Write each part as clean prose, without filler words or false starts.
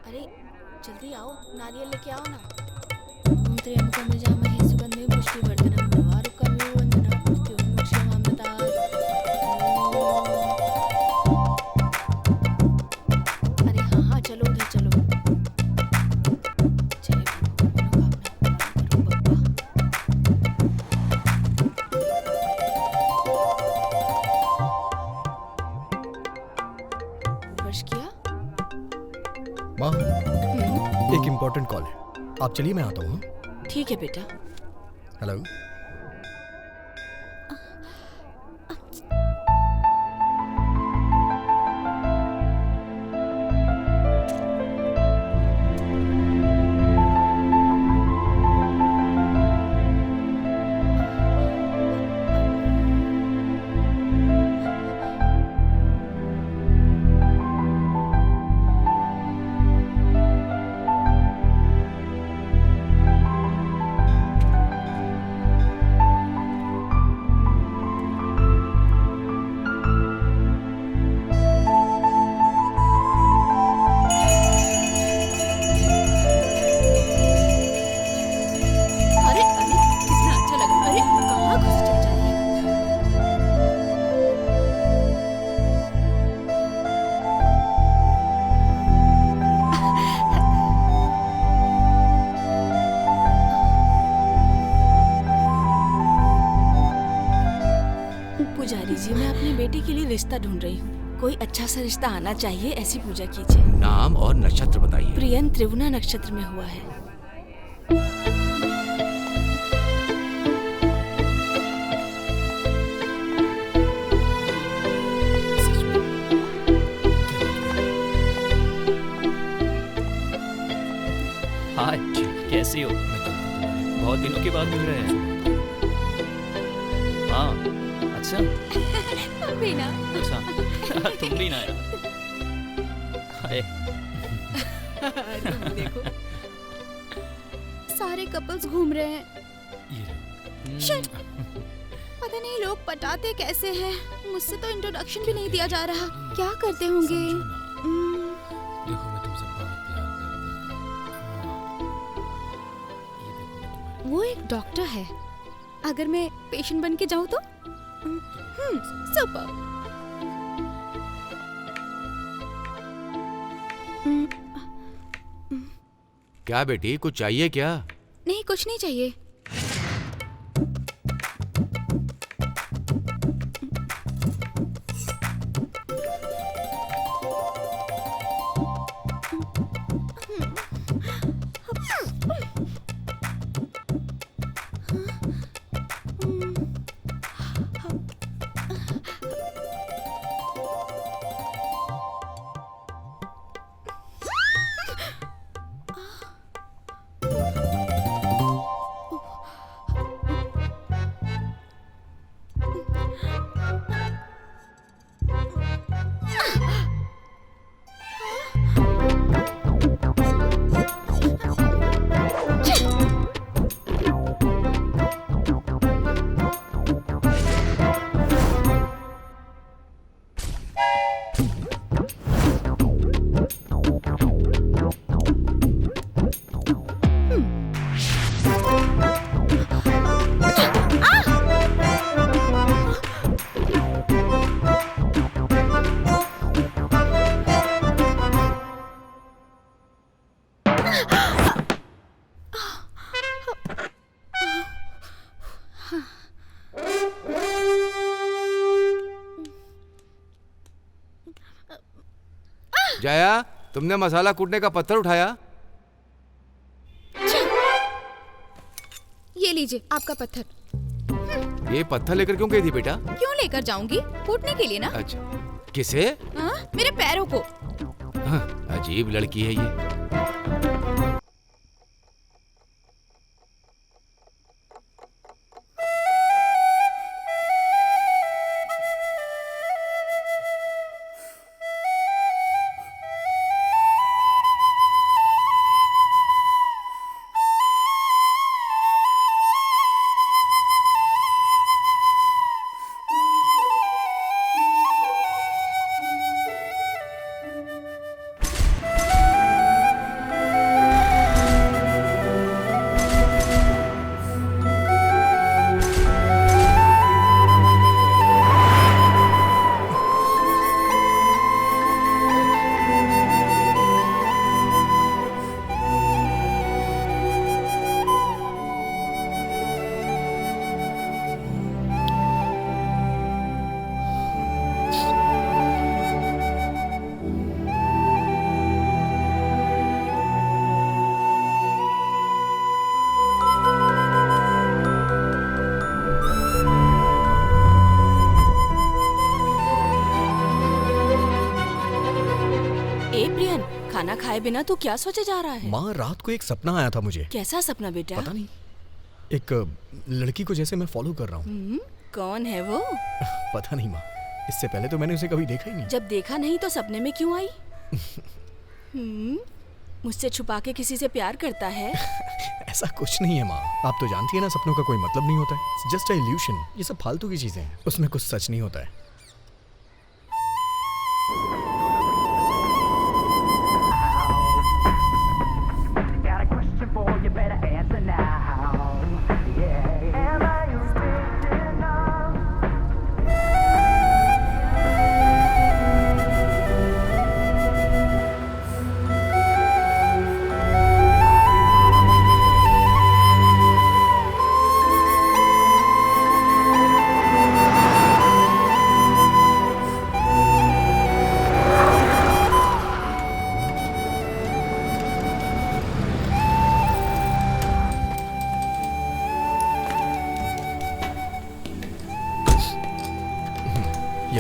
अरे जल्दी आओ, नारियल लेके आओ ना। ओम त्र्यंबकं यजामहे सुगंधिं पुष्टिवर्धनम् उर्वारुकमिव वन्दनात् मृत्युर्मुक्षीयमामृतात्। अरे हाँ हाँ, चलो उधर चलो। जय मनोकामना करो बप्पा। वर्ष किया माँ, एक इम्पोर्टेंट कॉल है, आप चलिए मैं आता हूँ। ठीक है बेटा। हेलो। अरे अरे कितना अच्छा लगा। अरे कहाँ घुस चल जाए। पुजारी जी, मैं अपनी बेटी के लिए रिश्ता ढूंढ रही हूँ। कोई अच्छा सा रिश्ता आना चाहिए, ऐसी पूजा कीजिए। नाम और नक्षत्र बताइए। प्रियन त्रिवुना नक्षत्र में हुआ है। हाय, कैसी हो? बहुत दिनों के बाद मिल रहे हैं। हाँ, अच्छा बिना अच्छा तुम भी ना यार। हाय, देखो सारे कपल्स घूम रहे हैं। शिट, पता नहीं लोग पटाते कैसे हैं। मुझसे तो इंट्रोडक्शन भी नहीं दिया जा रहा। क्या करते होंगे? देखो मैं तुमसे बहुत प्यार करता हूँ। ये देखो मैं तुम्हारे वो एक डॉक्टर है। अगर मैं पेशेंट बन के जाऊँ तो सुपर। क्या बेटी, कुछ चाहिए क्या? नहीं, कुछ नहीं चाहिए। जया, तुमने मसाला कूटने का पत्थर उठाया? ये लीजिए आपका पत्थर। ये पत्थर लेकर क्यों गई थी बेटा? क्यों लेकर जाऊंगी? कूटने के लिए ना। अच्छा, किसे? हाँ? मेरे पैरों को। हाँ, अजीब लड़की है ये। बताए बिना तू क्या सोचे जा रहा है? माँ, रात को एक सपना आया था मुझे। कैसा सपना बेटा? पता नहीं, एक लड़की को जैसे मैं फॉलो कर रहा हूँ। कौन है वो? पता नहीं माँ, इससे पहले तो मैंने उसे कभी देखा ही नहीं। जब देखा नहीं तो सपने में क्यों आई? मुझसे छुपा के किसी से प्यार करता है? ऐसा कुछ नहीं है माँ, आप तो जानती है ना, सपनों का कोई मतलब नहीं होता है, जस्ट अ इल्यूशन। ये सब फालतू की चीजें हैं, उसमें कुछ सच नहीं होता है।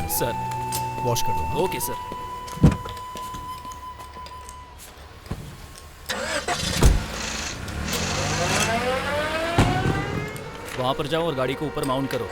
सर। वॉश कर दो। Okay sir. वहां पर जाओ और गाड़ी को ऊपर माउंट करो।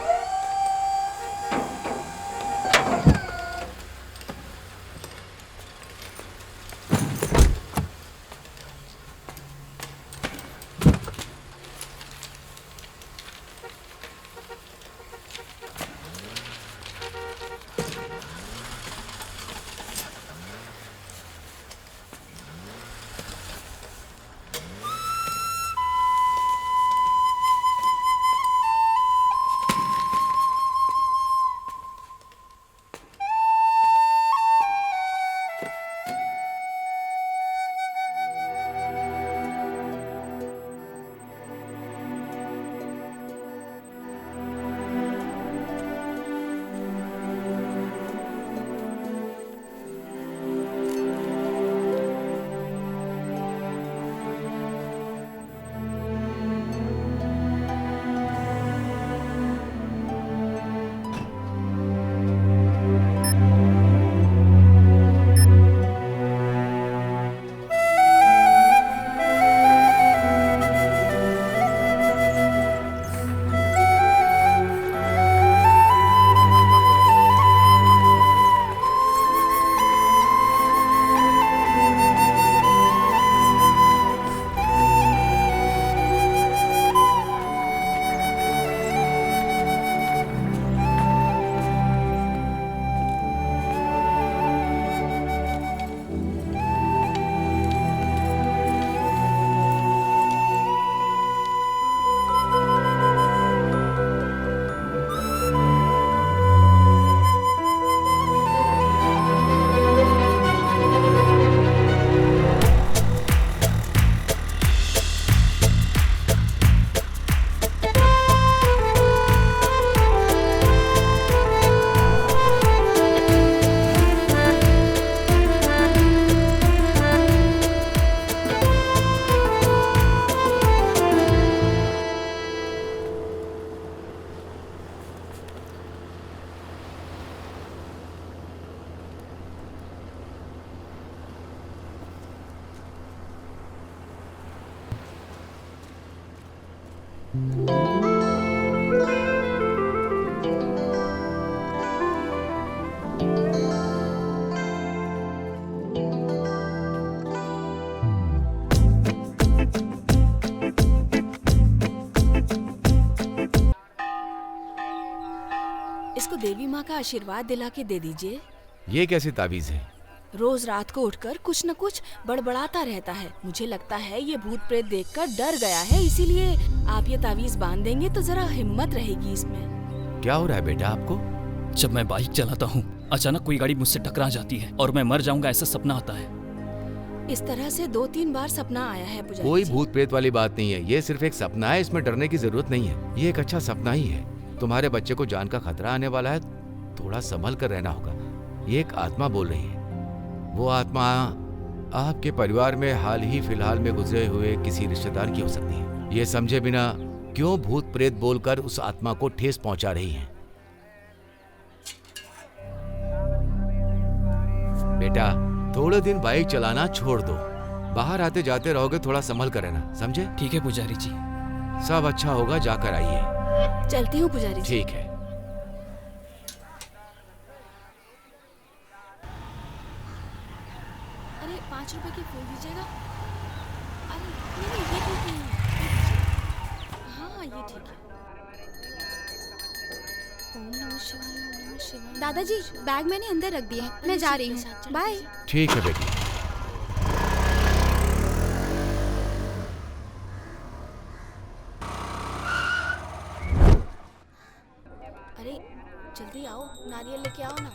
इसको देवी माँ का आशीर्वाद दिला के दे दीजिए। ये कैसी ताबीज है? रोज रात को उठकर कुछ न कुछ बड़बड़ाता रहता है। मुझे लगता है ये भूत प्रेत देखकर डर गया है, इसीलिए आप ये ताबीज बांध देंगे तो जरा हिम्मत रहेगी इसमें। क्या हो रहा है बेटा आपको? जब मैं बाइक चलाता हूँ अचानक कोई गाड़ी मुझसे टकरा जाती है और मैं मर जाऊंगा ऐसा सपना आता है। इस तरह से 2-3 बार सपना आया है पुजारी कोई जी। भूत प्रेत वाली बात नहीं है, ये सिर्फ एक सपना है, इसमें डरने की जरूरत नहीं है। ये एक अच्छा सपना ही है। तुम्हारे बच्चे को जान का खतरा आने वाला है, थोड़ा संभल कर रहना होगा। ये एक आत्मा बोल रही है। वो आत्मा आपके परिवार में हाल ही फिलहाल में गुजरे हुए किसी रिश्तेदार की हो सकती है। ये समझे बिना क्यों भूत प्रेत बोलकर उस आत्मा को ठेस पहुंचा रही है? बेटा थोड़े दिन बाइक चलाना छोड़ दो, बाहर आते जाते रहोगे, थोड़ा संभल कर रहना, समझे? ठीक है पुजारी जी। सब अच्छा होगा, जाकर आइए। चलती हूँ पुजारी जी। ठीक है। अरे 5 रुपए के फूल दीजिएगा। अरे नहीं ये ठीक नहीं है, ये दीजिए। हाँ ये ठीक है। ओम नमः शिवाय, ओम नमः शिवाय। दादाजी बैग मैंने अंदर रख दिया है, मैं जा रही हूँ। बाय। ठीक है बेटी। अरे जल्दी आओ, नारियल लेके आओ ना।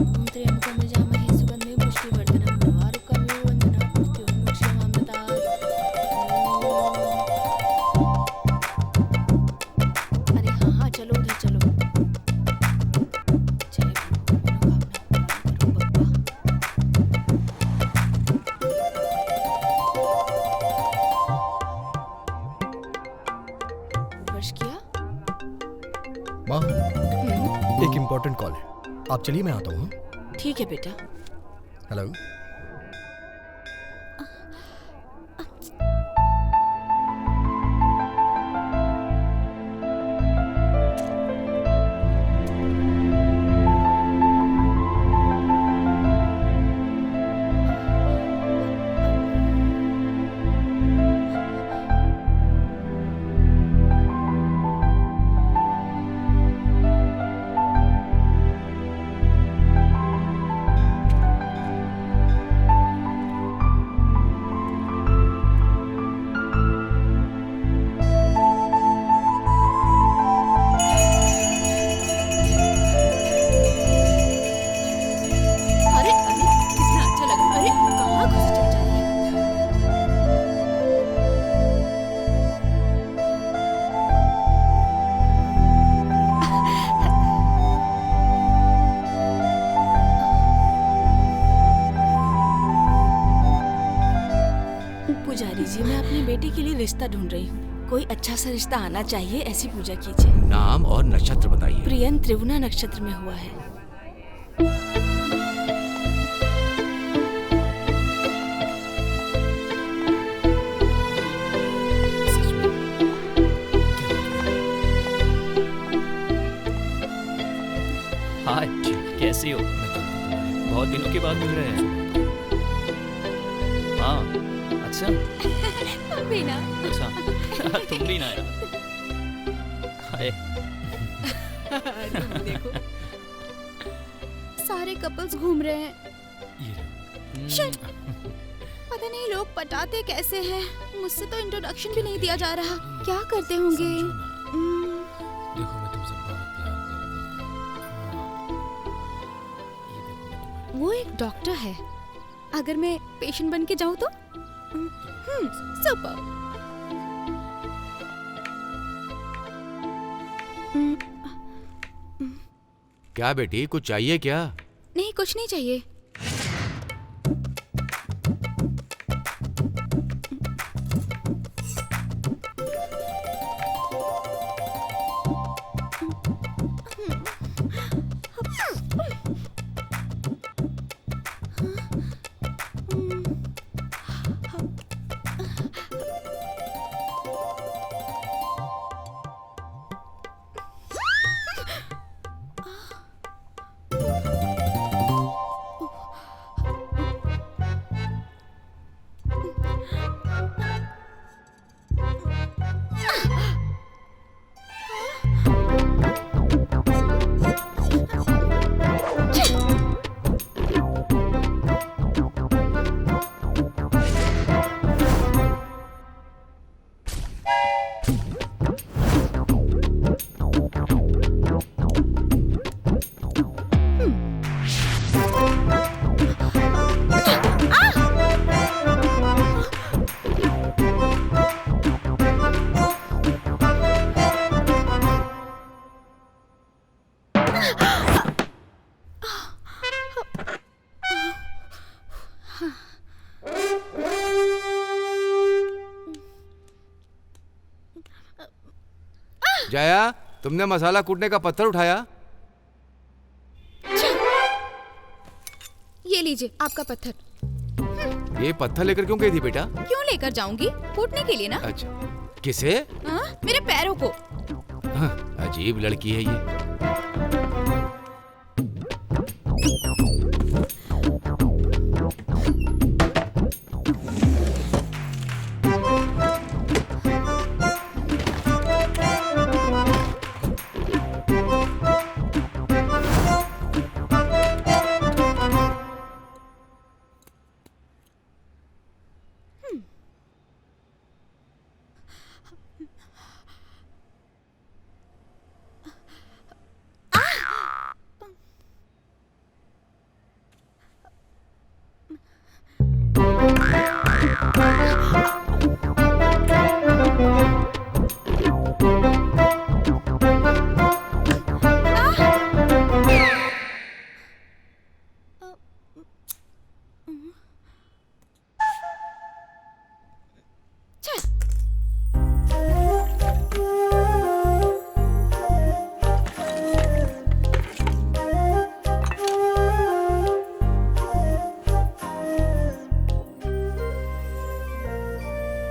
ओम त्र्यंबकं यजामहे सुगंधिं पुष्टिवर्धनम् उर्वारुकमिव वन्दनात् मृत्युर्मुक्षीयमामृतात्। अरे हाँ चलो उधर चलो। जय मनोकामना करो बप्पा। वर्ष किया? माँ, एक इम्पोर्टेंट कॉल है, आप चलिए, मैं आता हूँ। ठीक है बेटा। हेलो। अरे अरे कितना अच्छा लगा। अरे कहाँ घुस चल जा रही है। पुजारी जी मैं अपने बेटे के लिए रिश्ता ढूंढ रही हूँ, कोई अच्छा सा रिश्ता आना चाहिए, ऐसी पूजा कीजिए। नाम और नक्षत्र बताइए। प्रियन त्रिवुना नक्षत्र में हुआ है। हाय, कैसी हो? बहुत दिनों के बाद मिल रहे हैं। हाँ, अच्छा भी ना। अच्छा तुम भी ना यार। हाय। देखो सारे कपल्स घूम रहे हैं। ये लो। शिट, पता नहीं लोग पटाते कैसे हैं। मुझसे तो इंट्रोडक्शन भी नहीं दिया जा रहा। क्या करते होंगे? समझो ना। देखो मैं तुमसे बहुत प्यार करता हूँ। हाँ। ये देखो मैं तुम्हारे वो एक डॉक्टर है, अगर मैं पेशेंट बन के जाऊँ तो सुपर। क्या बेटी, कुछ चाहिए क्या? नहीं कुछ नहीं चाहिए। जया, तुमने मसाला कूटने का पत्थर उठाया? ये लीजिए आपका पत्थर। ये पत्थर लेकर क्यों गई थी बेटा? क्यों लेकर जाऊंगी? फूटने के लिए ना। अच्छा, किसे? हाँ, मेरे पैरों को। हाँ, अजीब लड़की है ये।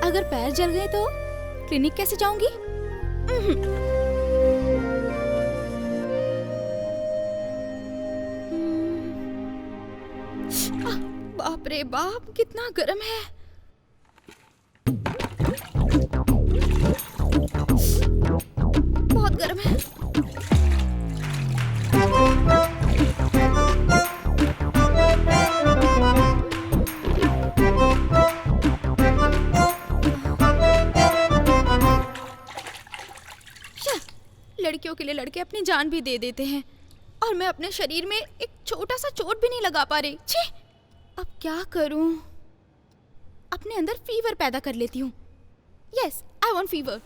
अगर पैर जल गए तो क्लिनिक कैसे जाऊंगी? बाप रे बाप, कितना गर्म है। बहुत गर्म है। लड़कियों के लिए लड़के अपनी जान भी दे देते हैं और मैं अपने शरीर में एक छोटा सा चोट भी नहीं लगा पा रही। छी, अब क्या करूं? अपने अंदर फीवर पैदा कर लेती हूँ। Yes, I want fever.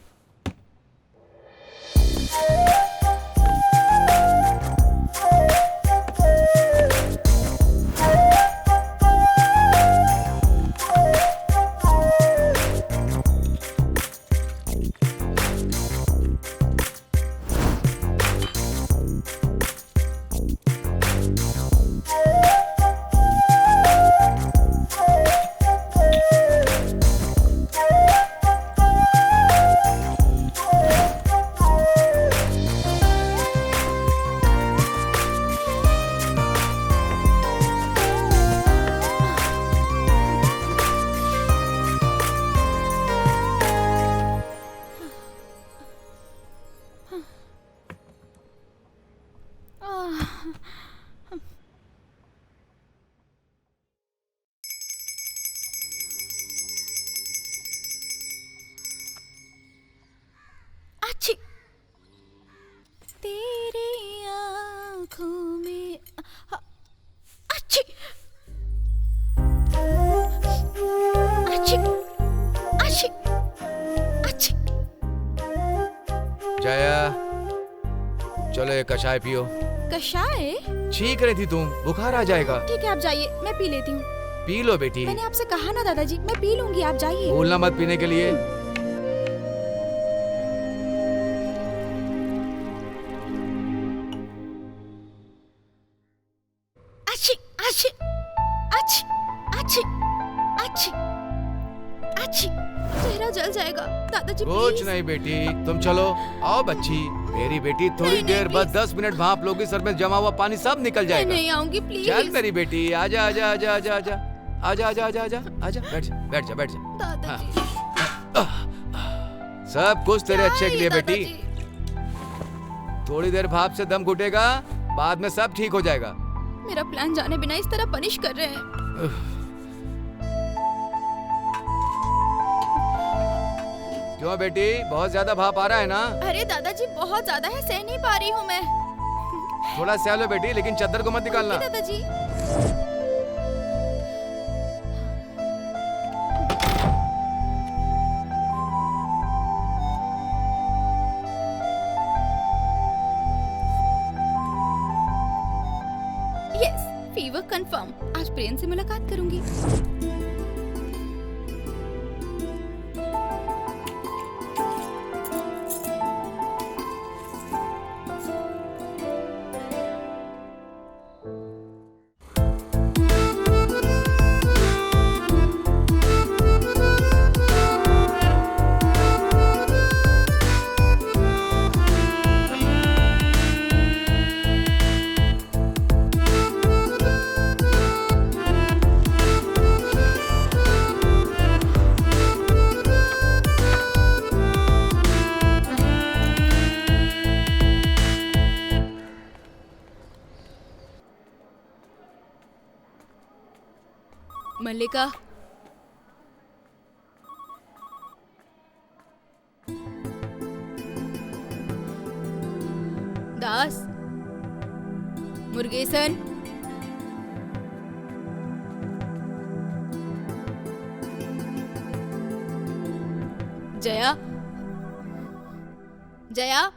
अच्छी तेरी आँखों में अच्छी अच्छी अच्छी अच्छी। जया, चलो एक कषाय पियो। कषाय? छींक रही थी तुम, बुखार आ जाएगा। ठीक है, आप जाइए, मैं पी लेती हूँ। पी लो बेटी। मैंने आपसे कहा ना दादाजी, मैं पी लूंगी, आप जाइए। भूलना मत पीने के लिए। अच्छी अच्छी अच्छी अच्छी अच्छी अच्छी। चेहरा जल जाएगा दादाजी, कुछ प्लीज। नहीं बेटी, तुम चलो। आओ बच्ची, मेरी बेटी, थोड़ी नहीं, देर बाद प्लीज। 10 मिनट भाप लोगी, सर में जमा हुआ पानी सब निकल मैं जाएगा। नहीं आऊंगी, प्लीज। चल मेरी बेटी, आजा आजा आजा आजा आजा आजा आजा आजा आजा आजा, बैठ जा बैठ जा बैठ जा। दादाजी सब कुछ तेरे क्या अच्छे के है लिए बेटी। दादाजी? थोड़ी देर भाप से दम घुटेगा, बाद में सब ठीक हो जाएगा। मेरा प्लान जाने बिना इस तरह पनिश कर रहे हैं। क्यों बेटी, बहुत ज्यादा भाप आ रहा है ना? अरे दादाजी, बहुत ज्यादा है, सह नहीं पा रही हूँ मैं। थोड़ा सह लो बेटी, लेकिन चद्दर को मत निकालना। ओके दादाजी। Yes, fever confirm. आज प्रेम से मुलाकात करूंगी। मल्लिका, दास, मुर्गेसन, जया, जया,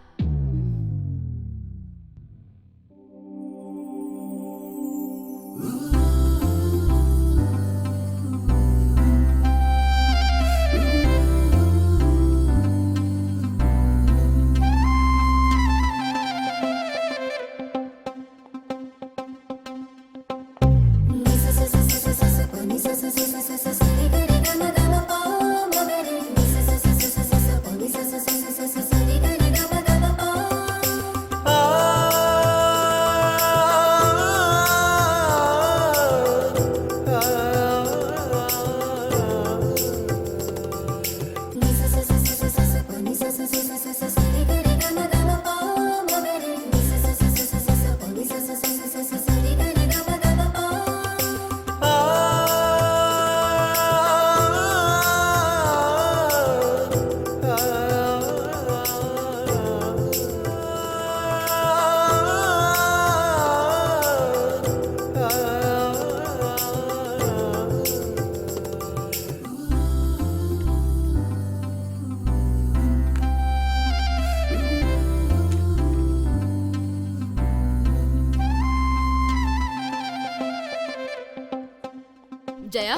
जया,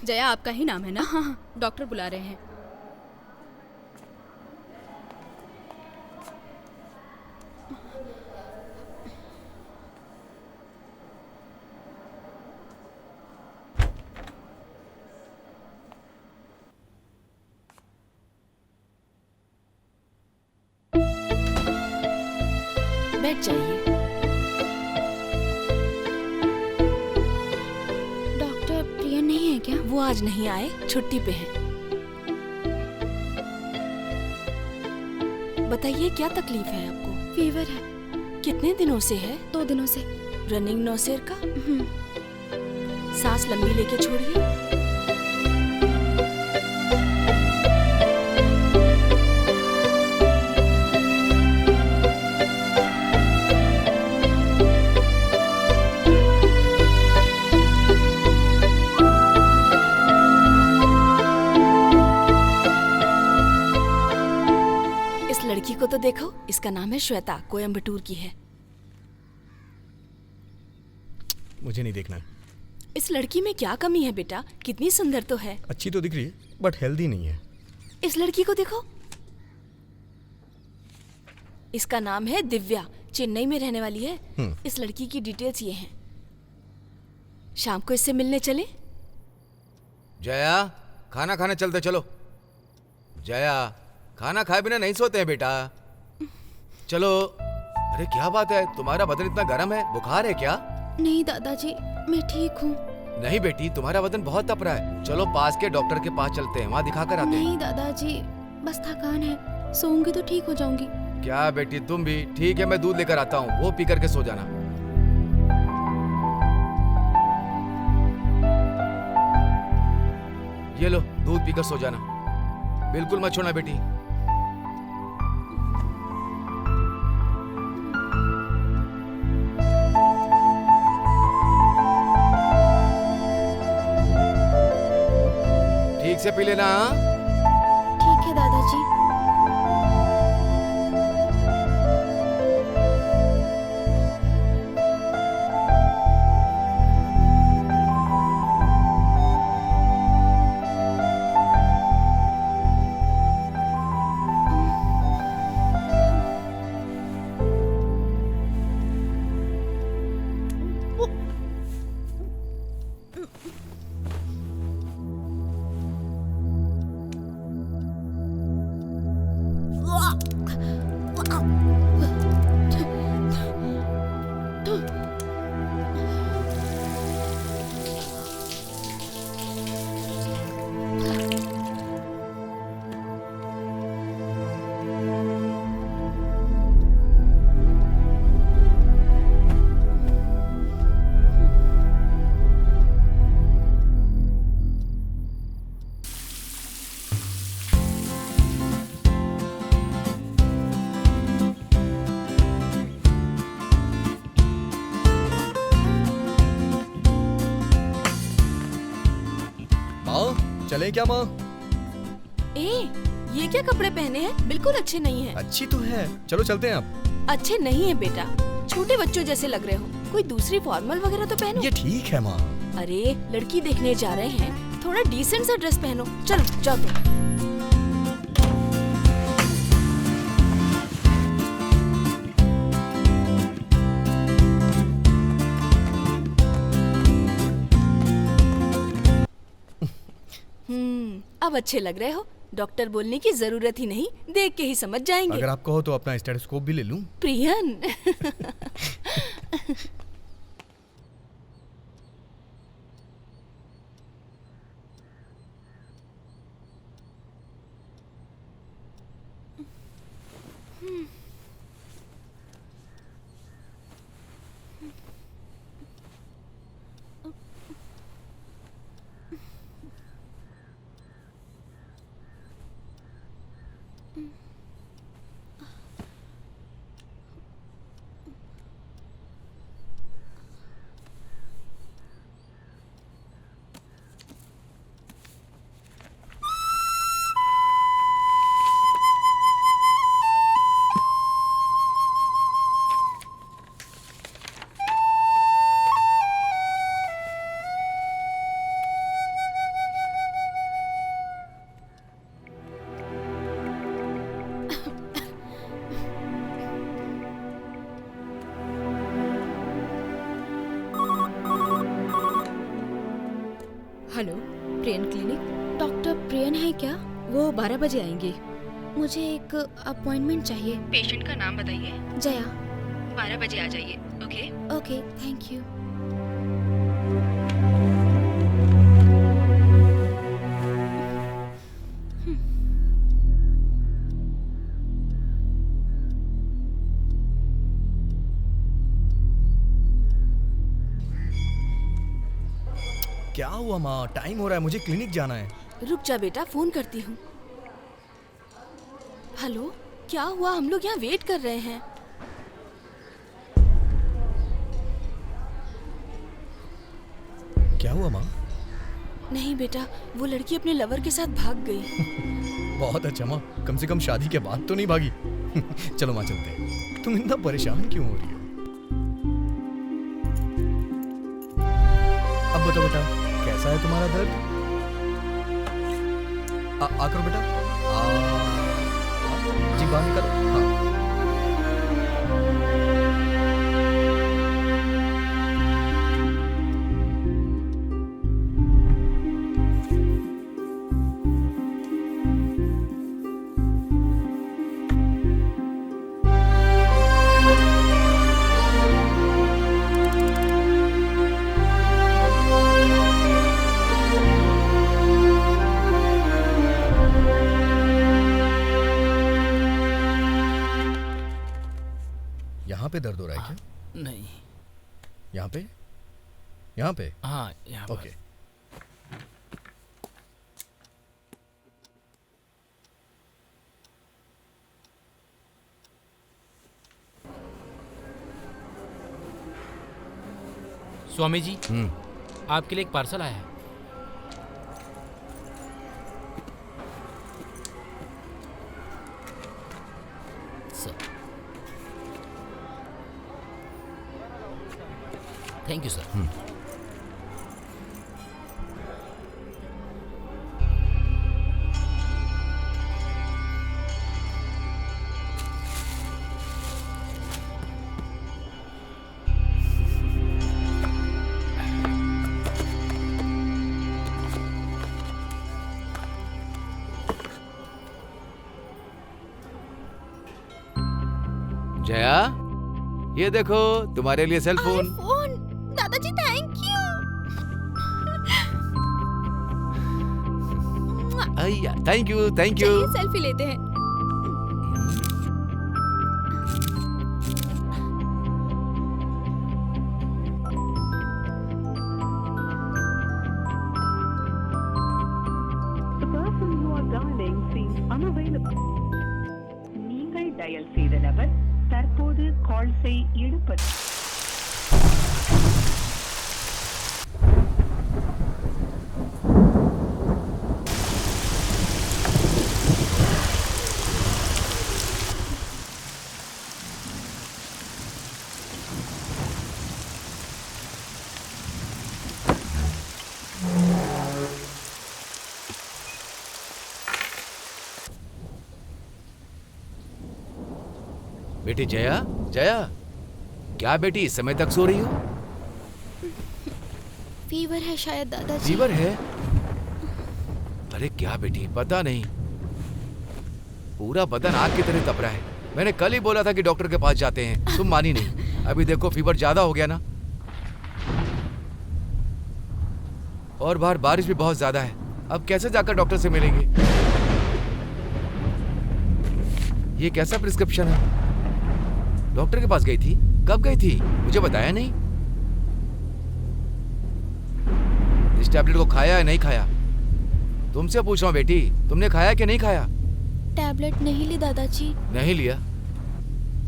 जया आपका ही नाम है ना? हाँ, डॉक्टर बुला रहे हैं। बैठ जाइए। डॉक्टर प्रियन नहीं है क्या? वो आज नहीं आए, छुट्टी पे हैं। बताइए क्या तकलीफ है आपको? फीवर है, कितने दिनों से है? 2 दिनों से। रनिंग नौसेर का? हम्म, सांस लंबी लेके छोड़िए। इस लड़की को तो देखो, इसका नाम है श्वेता, कोयम्बटूर की है। मुझे नहीं देखना है। इस लड़की में क्या कमी है बेटा? कितनी सुंदर तो है। अच्छी तो दिख रही है बट हेल्दी नहीं है। इस लड़की को देखो, इसका नाम है दिव्या, चेन्नई में रहने वाली है। इस लड़की की डिटेल्स ये हैं। शाम को इससे मिलने चले? जया, खाना खाने चलते चलो। जया, खाना खाए बिना नहीं सोते हैं बेटा। चलो। अरे क्या बात है, तुम्हारा बदन इतना गर्म है, बुखार है क्या? नहीं दादाजी, मैं ठीक हूँ। नहीं बेटी, तुम्हारा बदन बहुत तप रहा है। चलो पास के डॉक्टर के पास चलते हैं, वहाँ दिखा कर आते हैं। नहीं दादाजी, बस थकान है, सोऊंगी तो ठीक हो जाऊंगी। क्या बेटी तुम भी? ठीक है, मैं दूध लेकर आता हूँ, वो पी करके सो जाना। ये लो, दूध पीकर सो जाना, बिल्कुल मत छोड़ना बेटी। ठीक से पी लेना। हाँ? ठीक है दादाजी। चले क्या माँ? ए, ये क्या कपड़े पहने हैं? बिल्कुल अच्छे नहीं हैं। अच्छी तो है, चलो चलते हैं अब। अच्छे नहीं है बेटा, छोटे बच्चों जैसे लग रहे हो। कोई दूसरी फॉर्मल वगैरह तो पहनो। ये ठीक है माँ। अरे लड़की देखने जा रहे हैं, थोड़ा डिसेंट सा ड्रेस पहनो। चलो जाओ तुम। अब अच्छे लग रहे हो। डॉक्टर बोलने की जरूरत ही नहीं, देख के ही समझ जाएंगे। अगर आप कहो तो अपना स्टेथोस्कोप भी ले लूं? Prion. Hello, prion clinic. Doctor prion है क्या? वो 12 बजे आएंगे। मुझे एक अपॉइंटमेंट चाहिए। पेशेंट का नाम बताइए। जया। 12 बजे आ जाइए। ओके। Okay, thank you. क्या हुआ माँ? टाइम हो रहा है, मुझे क्लिनिक जाना है। रुक जा बेटा, फोन करती हूँ। हेलो, क्या हुआ? हम लोग यहाँ वेट कर रहे हैं। क्या हुआ माँ? नहीं बेटा, वो लड़की अपने लवर के साथ भाग गई। बहुत अच्छा माँ, कम से कम शादी के बाद तो नहीं भागी। चलो माँ चलते हैं। तुम इतना परेशान क्यों हो रही हो? अब बताओ बेटा, कैसा है तुम्हारा दर्द? आकर बेटा। जी बाहर निकलो। हाँ। यहाँ पे दर्द हो रहा है क्या? नहीं। यहाँ पे? यहाँ पे? हाँ, यहाँ पर। ओके। स्वामी जी, आपके लिए एक पार्सल आया है। Sir, thank you sir. Jaya, ये देखो तुम्हारे लिए सेल फोन। फोन। दादाजी thank you. Thank you, thank you. चलिए सेल्फी लेते हैं। The person you are dialing seems unavailable. நீங்கள் டயல் செய்த நபர் தற்போது கால்ஸை எடுப்பது. बेटी जया, जया, क्या बेटी इस समय तक सो रही हो? फीवर है शायद दादाजी। फीवर है? अरे क्या बेटी, पता नहीं, पूरा बदन आग की तरह तप रहा है। मैंने कल ही बोला था कि डॉक्टर के पास जाते हैं, तुम मानी नहीं। अभी देखो फीवर ज्यादा हो गया ना, और बाहर बारिश भी बहुत ज्यादा है। अब कैसे जाकर डॉक्टर से मिलेंगे? ये कैसा प्रिस्क्रिप्शन है? डॉक्टर के पास गई थी? कब गई थी? मुझे बताया नहीं। इस टैबलेट को खाया या नहीं खाया? तुमसे पूछ रहा हूँ बेटी, तुमने खाया कि नहीं खाया? टैबलेट नहीं ली दादाजी। नहीं लिया?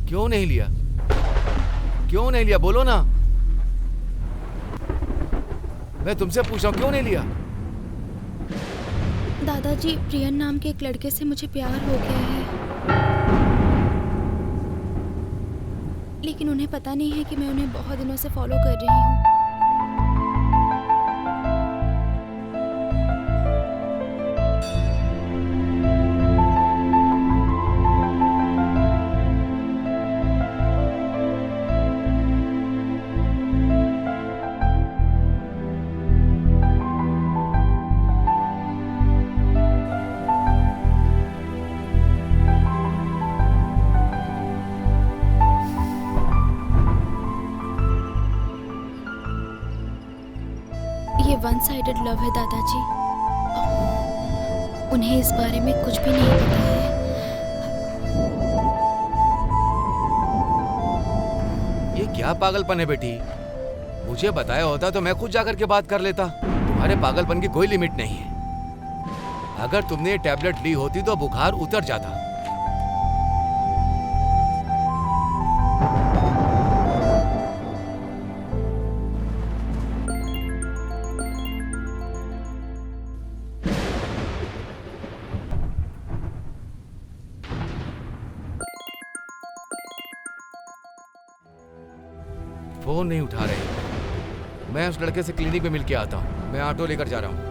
क्यों नहीं लिया? क्यों नहीं लिया, बोलो ना। मैं तुमसे पूछ रहा हूँ, क्यों नहीं लिया? दादाजी, प्रियन नाम के एक लड़के से मुझे प्यार हो गया है, लेकिन उन्हें पता नहीं है कि मैं उन्हें बहुत दिनों से फॉलो कर रही हूँ। ये वन साइडेड लव है दादाजी। उन्हें इस बारे में कुछ भी नहीं पता है। ये क्या पागलपन है बेटी? मुझे बताया होता तो मैं खुद जाकर के बात कर लेता। तुम्हारे पागलपन की कोई लिमिट नहीं है। अगर तुमने ये टैबलेट ली होती तो बुखार उतर जाता। फोन नहीं उठा रहे। मैं उस लड़के से क्लिनिक में मिल के आता हूँ। मैं ऑटो लेकर जा रहा हूँ।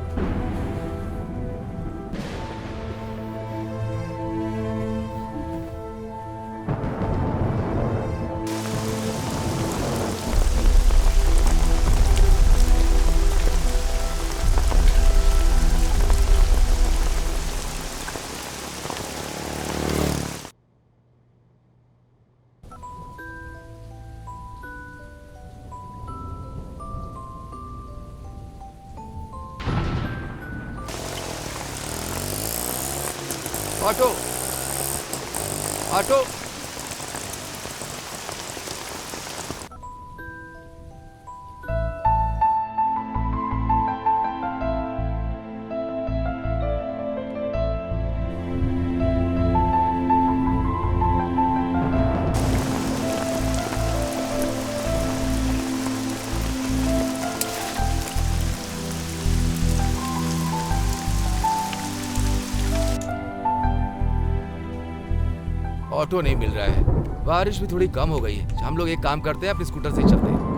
Auto, auto. ऑटो नहीं मिल रहा है। बारिश भी थोड़ी कम हो गई है। हम लोग एक काम करते हैं, अपने स्कूटर से ही चलते हैं।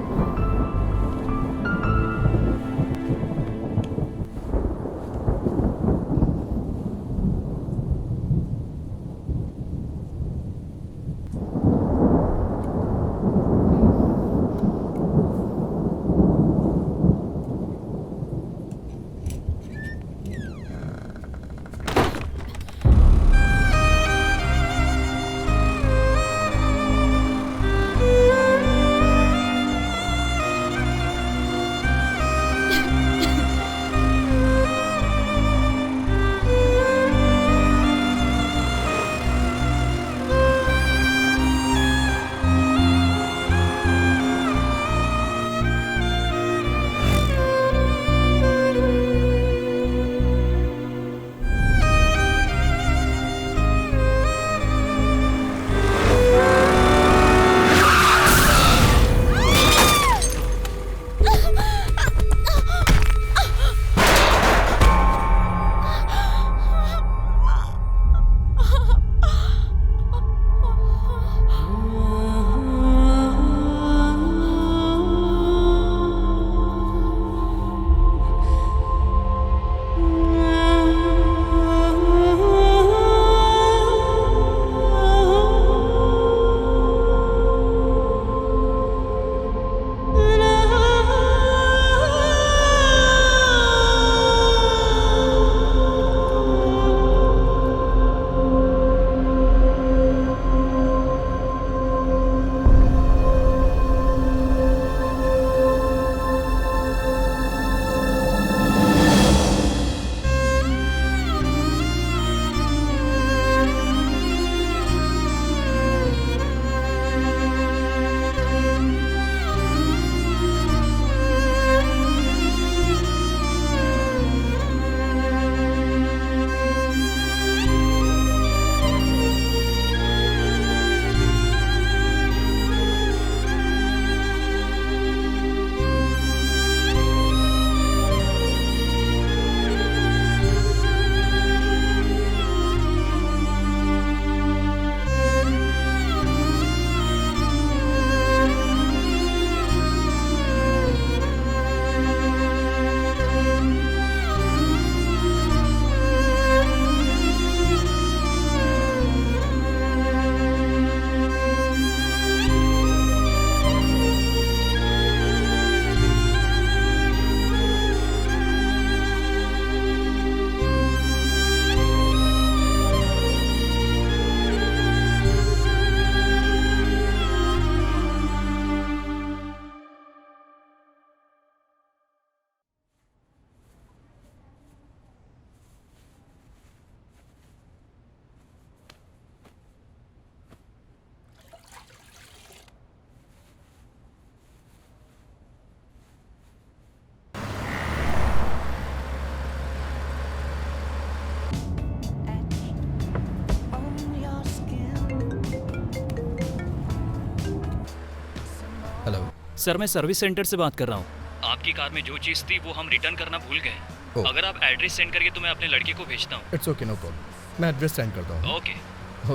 सर मैं सर्विस सेंटर से बात कर रहा हूँ। आपकी कार में जो चीज़ थी वो हम रिटर्न करना भूल गए। ओह। अगर आप एड्रेस सेंड करिए तो मैं अपने लड़के को भेजता हूँ। It's okay, no problem. मैं एड्रेस सेंड करता हूँ। ओके।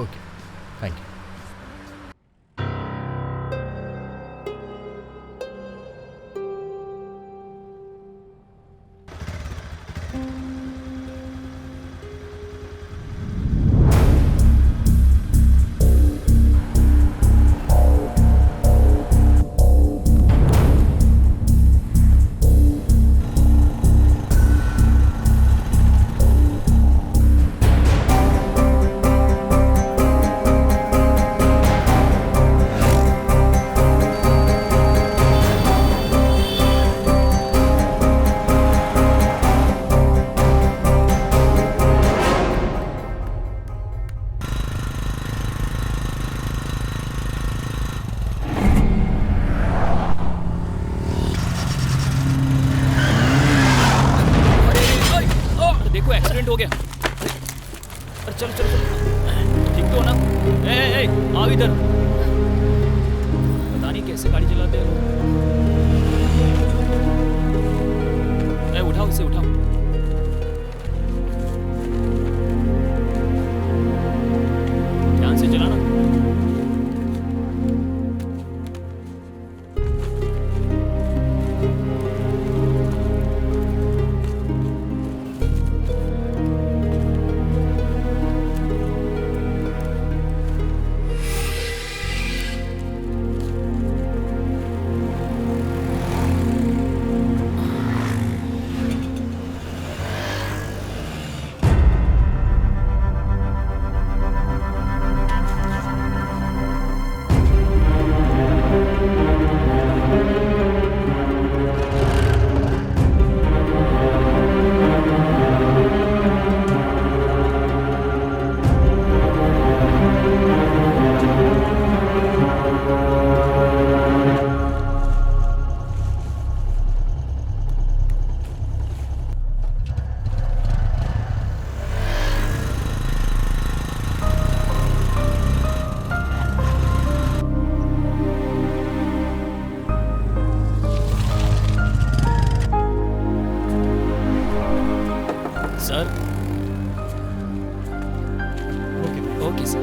Okay, thank you. देखो एक्सीडेंट हो गया। अरे चलो चलो चलो, ठीक तो हो ना? ए, आओ इधर। पता नहीं कैसे गाड़ी चलाते हैं लोग। उठाओ इसे, उठाओ। ध्यान से चलाना। सर। Okay sir.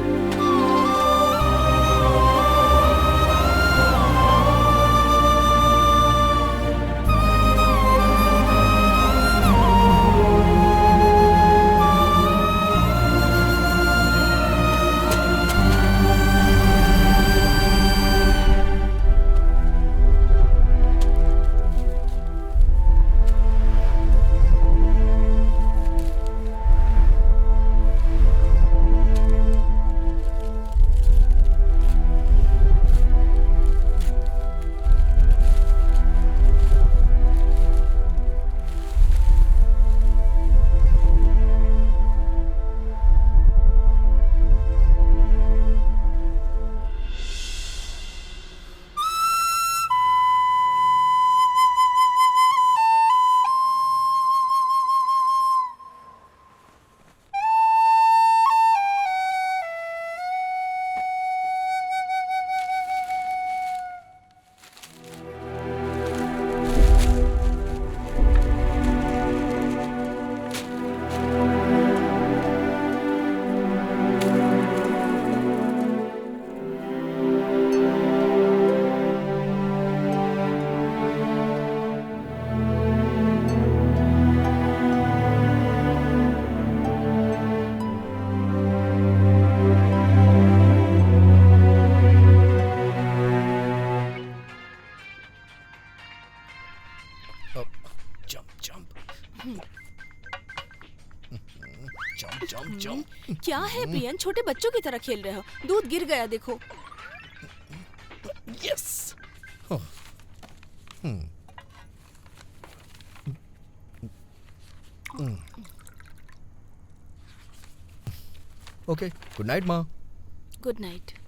क्या है प्रियन, छोटे बच्चों की तरह खेल रहे हो? दूध गिर गया देखो। यस। ओके, गुड नाइट माँ। Good night.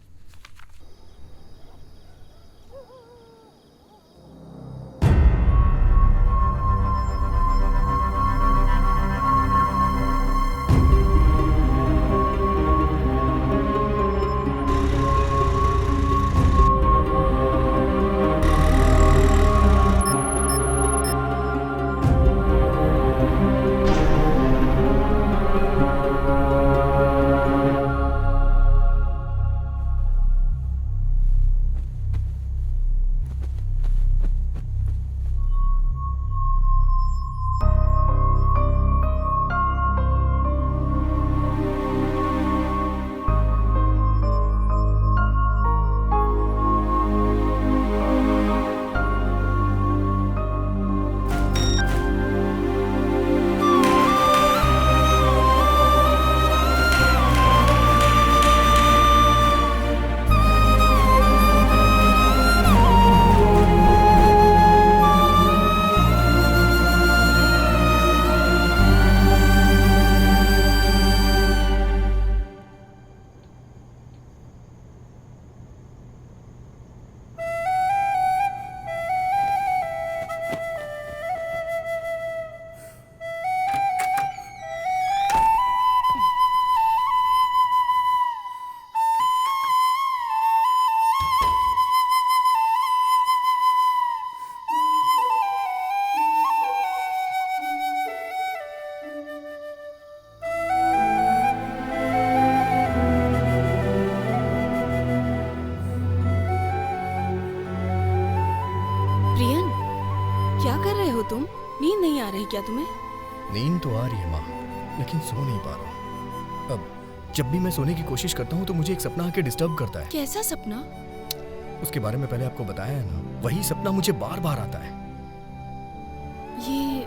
क्या तुम्हें? नींद तो आ रही है माँ, लेकिन सो नहीं पा रहा हूँ। अब जब भी मैं सोने की कोशिश करता हूँ तो मुझे एक सपना आके डिस्टर्ब करता है। कैसा सपना? उसके बारे में पहले आपको बताया है ना, वही सपना मुझे बार बार आता है। ये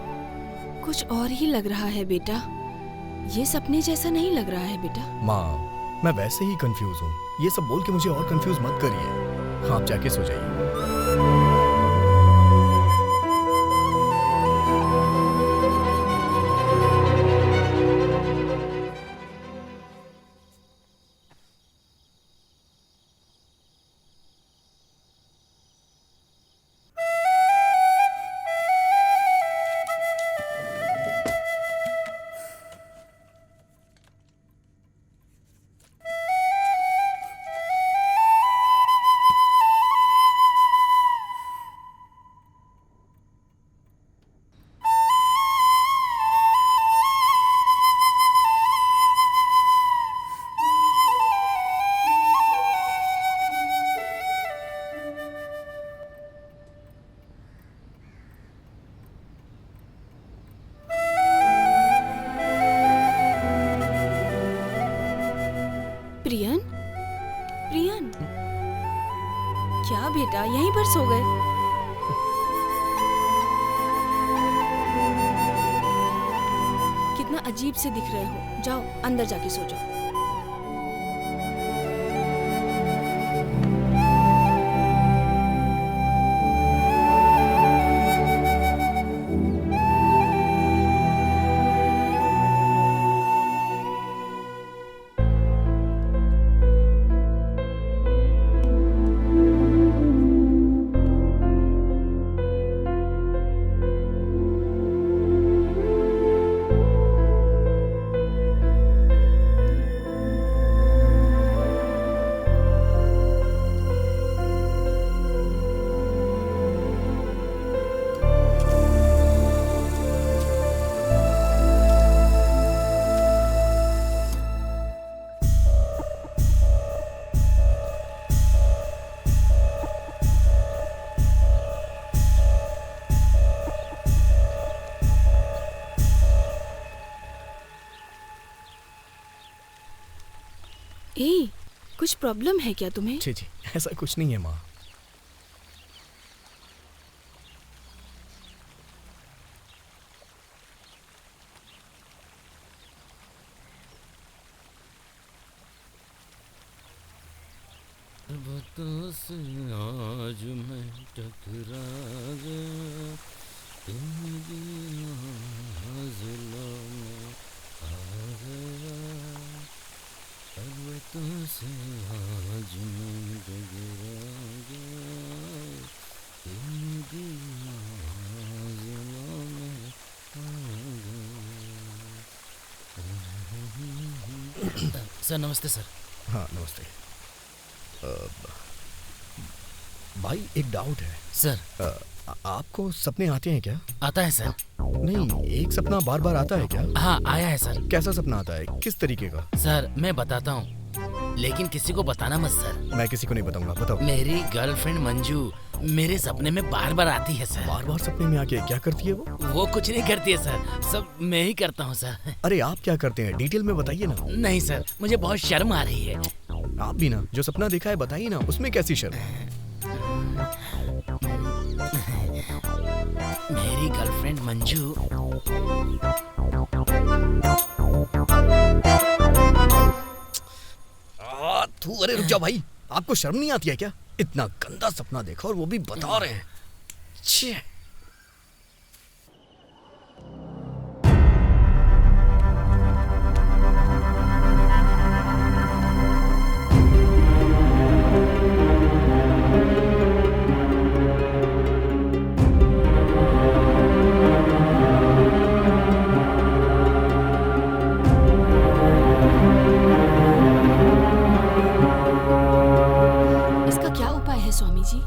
कुछ और ही लग रहा है बेटा, ये सपने जैसा नहीं लग रहा है बेटा। माँ, मैं वैसे ही कंफ्यूज हूँ, ये सब बोल के मुझे और कंफ्यूज मत करिए। आप जाके सो जाइए। प्रियन, प्रियन, क्या बेटा यहीं पर सो गए? कितना अजीब से दिख रहे हो, जाओ अंदर जाके सो जाओ। ए, कुछ प्रॉब्लम है क्या तुम्हें? जी जी, ऐसा कुछ नहीं है माँ। पर्वतों से आज मैं टकरा गया, तेरी आज़लों में आ गया। पर्वतों से आज मैं टकरा गया, तेरी आज़लों में आ गया। सर नमस्ते सर। हाँ नमस्ते। भाई एक डाउट है सर। आपको सपने आते हैं क्या? आता है सर। नहीं, एक सपना बार बार आता है क्या? हाँ आया है सर। कैसा सपना आता है, किस तरीके का? सर मैं बताता हूँ, लेकिन किसी को बताना मत सर। मैं किसी को नहीं बताऊंगा, बताओ। मेरी गर्लफ्रेंड मंजू मेरे सपने में बार बार आती है सर। बार बार सपने में आके क्या करती है वो? वो कुछ नहीं करती है सर, सब मैं ही करता हूँ सर। अरे आप क्या करते हैं, डिटेल में बताइए ना। नहीं सर, मुझे बहुत शर्म आ रही है। आप भी ना, जो सपना देखा है बताइए ना, उसमें कैसी शर्म? मेरी गर्लफ्रेंड मंजू अरे रुक जाओ भाई, आपको शर्म नहीं आती है क्या? इतना गंदा सपना देखा और वो भी बता रहे हैं। छे। इसका क्या उपाय है स्वामी जी?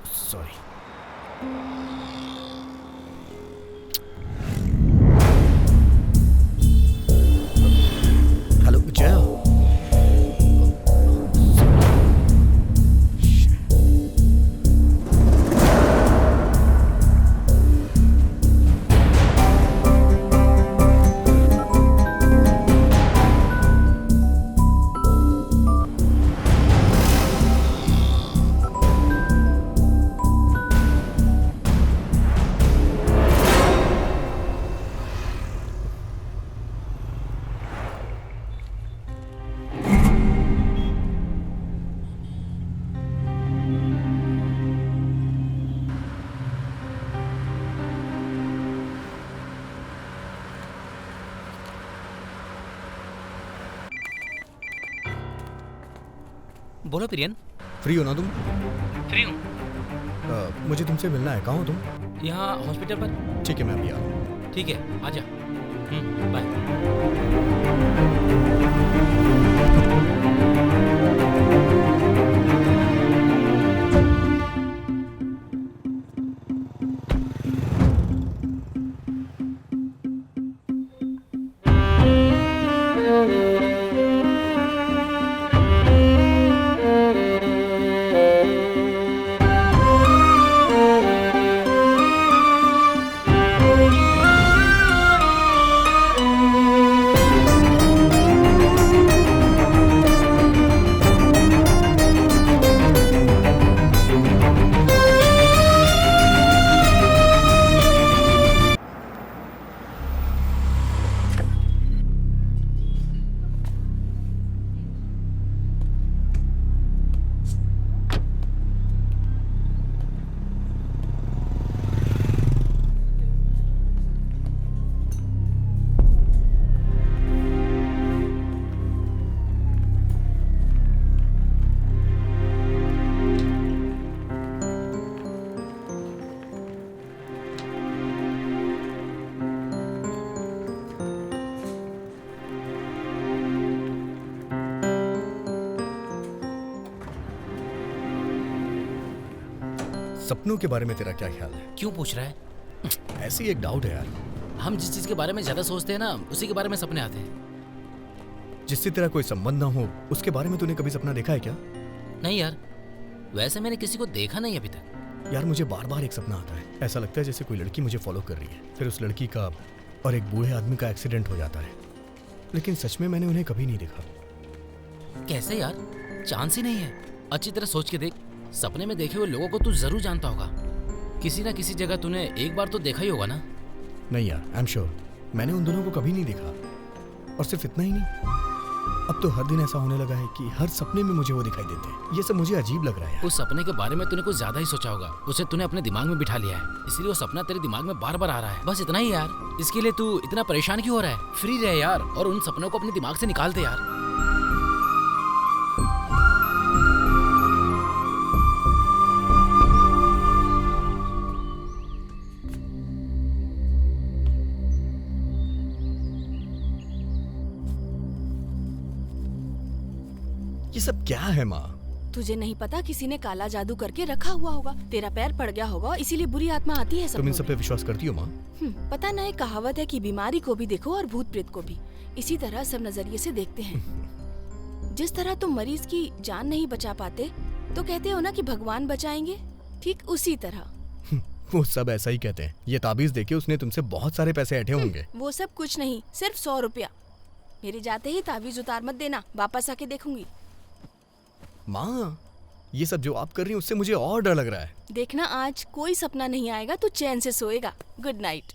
सॉरी। हेलो जय। बोलो प्रियन। फ्री हो ना तुम? फ्री हूँ। मुझे तुमसे मिलना है। कहाँ हो तुम? यहाँ हॉस्पिटल पर। ठीक है, मैं अभी आ रहा हूँ। ठीक है, आजा। बाय। सपनों के बारे में तेरा क्या ख्याल है? क्यों पूछ रहा है? ऐसी एक डाउट है यार। हम जिस चीज के बारे में ज्यादा सोचते हैं ना, उसी के बारे में सपने आते हैं। जिससे तेरा कोई संबंध ना हो, उसके बारे में तूने कभी सपना देखा है क्या? नहीं यार, वैसे मैंने किसी को देखा नहीं अभी तक। यार मुझे बार बार एक सपना आता है। ऐसा लगता है जैसे कोई लड़की मुझे फॉलो कर रही है, फिर उस लड़की का और एक बूढ़े आदमी का एक्सीडेंट हो जाता है, लेकिन सच में मैंने उन्हें कभी नहीं देखा। कैसे यार? चांस ही नहीं है। अच्छी तरह सोच के देख, सपने में देखे हुए लोगों को तू जरूर जानता होगा। किसी ना किसी जगह तूने एक बार तो देखा ही होगा ना। नहीं यार, आई एम श्योर मैंने उन दोनों को कभी नहीं देखा। और सिर्फ इतना ही नहीं, अब तो हर दिन ऐसा होने लगा है कि हर सपने में मुझे वो दिखाई देते हैं। ये सब मुझे अजीब लग रहा है। उस सपने के बारे में तूने कुछ ज्यादा ही सोचा होगा। उसे तूने अपने दिमाग में बिठा लिया है, इसलिए वो सपना तेरे दिमाग में बार बार आ रहा है। बस इतना ही यार। इसके लिए तू इतना परेशान क्यों हो रहा है? फ्री रहे यार और उन सपनों को अपने दिमाग से निकाल दे यार। ये सब क्या है माँ? तुझे नहीं पता, किसी ने काला जादू करके रखा हुआ होगा। तेरा पैर पड़ गया होगा, इसीलिए बुरी आत्मा आती है तुम इन सपनों सब पे विश्वास करती हो माँ? में। पता ना, एक कहावत है कि बीमारी को भी देखो और भूत प्रेत को भी। इसी तरह सब नजरिए से देखते हैं। जिस तरह तुम मरीज की जान नहीं बचा पाते तो कहते हो ना कि भगवान बचाएंगे, ठीक उसी तरह। वो सब ऐसा ही कहते हैं। ये ताबीज देके उसने तुमसे बहुत सारे पैसे ऐंठे होंगे। वो सब कुछ नहीं, सिर्फ 100 रुपया। मेरे जाते ही ताबीज उतार मत देना, वापस आके देखूंगी। माँ, ये सब जो आप कर रही हैं उससे मुझे और डर लग रहा है। देखना, आज कोई सपना नहीं आएगा, तो चैन से सोएगा। Good night.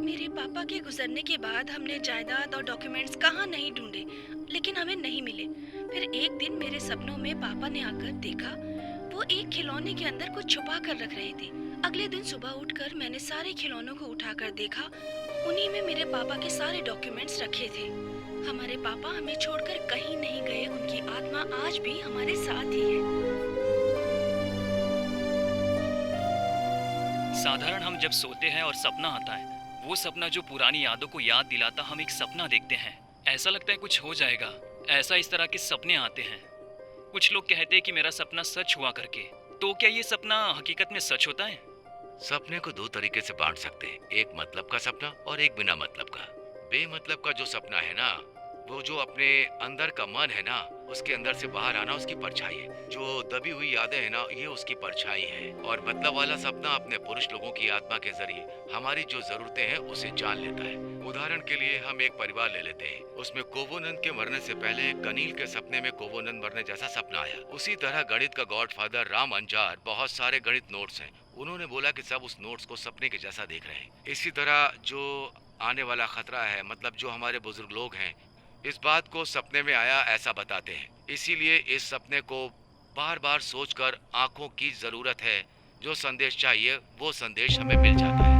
मेरे पापा के गुजरने के बाद हमने जायदाद और डॉक्यूमेंट्स कहाँ नहीं ढूंढे, लेकिन हमें नहीं मिले। फिर एक दिन मेरे सपनों में पापा ने आकर देखा वो एक खिलौने के अंदर कुछ छुपा कर रख रहे थे। अगले दिन सुबह उठकर मैंने सारे खिलौनों को उठाकर देखा, उन्हीं में मेरे पापा के सारे डॉक्यूमेंट्स रखे थे। हमारे पापा हमें छोड़कर कहीं नहीं गए, उनकी आत्मा आज भी हमारे साथ ही है। साधारण हम जब सोते हैं और सपना आता है, वो सपना जो पुरानी यादों को याद दिलाता, हम एक सपना देखते हैं, ऐसा लगता है कुछ हो जाएगा। ऐसा इस तरह के सपने आते हैं। कुछ लोग कहते हैं कि मेरा सपना सच हुआ करके, तो क्या ये सपना हकीकत में सच होता है? सपने को दो तरीके से बांट सकते हैं, एक मतलब का सपना और एक बिना मतलब का। बेमतलब का जो सपना है ना, वो जो अपने अंदर का मन है ना, उसके अंदर से बाहर आना उसकी परछाई है। जो दबी हुई यादें है ना, ये उसकी परछाई है। और मतलब वाला सपना अपने पुरुष लोगों की आत्मा के जरिए हमारी जो जरूरतें हैं उसे जान लेता है। उदाहरण के लिए हम एक परिवार ले लेते हैं, उसमें कोवोनंद के मरने से पहले कनील के सपने में कोवोनंद मरने जैसा सपना आया। उसी तरह गणित का गॉडफादर राम अंजार, बहुत सारे गणित नोट्स हैं, उन्होंने बोला कि सब उस नोट्स को सपने के जैसा देख रहे हैं। इसी तरह जो आने वाला खतरा है, मतलब जो हमारे बुजुर्ग लोग हैं, इस बात को सपने में आया ऐसा बताते हैं। इसीलिए इस सपने को बार बार सोचकर आंखों की जरूरत है। जो संदेश चाहिए वो संदेश हमें मिल जाता है।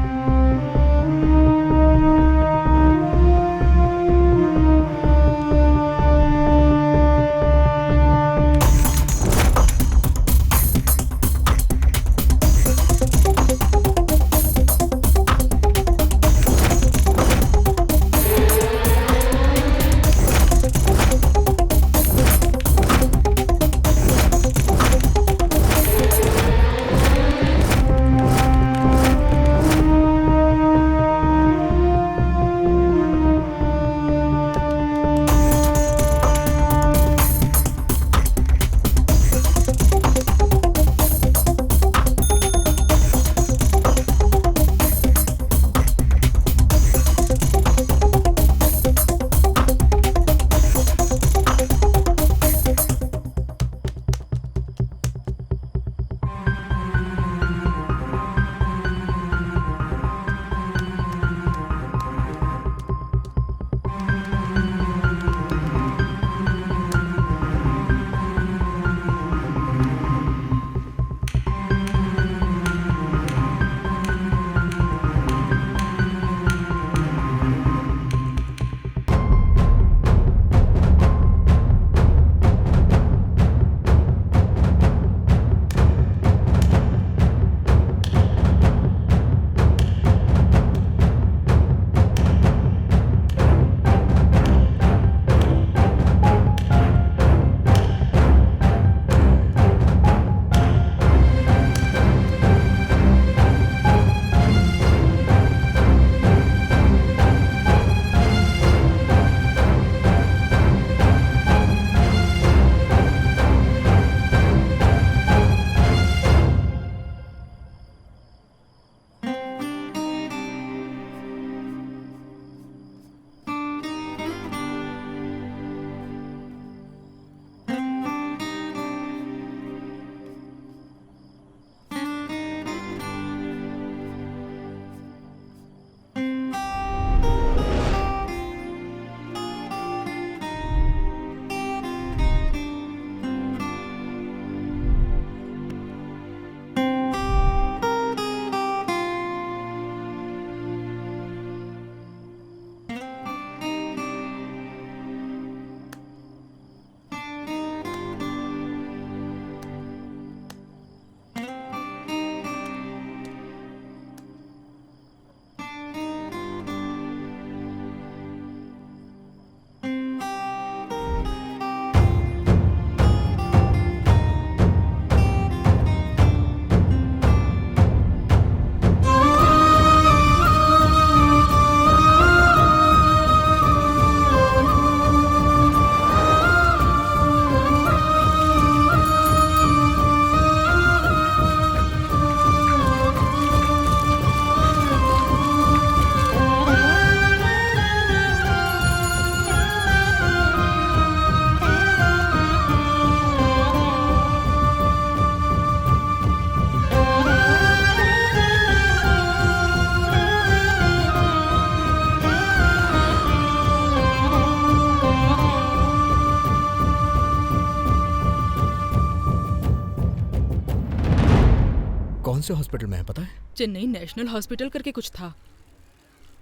कौन से हॉस्पिटल में है पता है? चेन्नई नेशनल हॉस्पिटल करके कुछ था।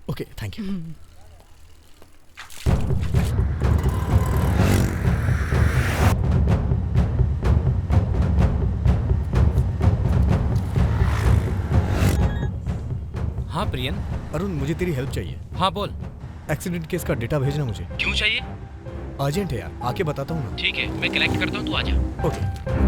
Okay, thank you. हाँ प्रियन। अरुण, मुझे तेरी हेल्प चाहिए। हाँ बोल। एक्सीडेंट केस का डेटा भेजना मुझे। क्यों चाहिए? अर्जेंट है यार, आके बताता हूँ ना। ठीक है, मैं कलेक्ट करता हूँ, तू आ जा। ओके।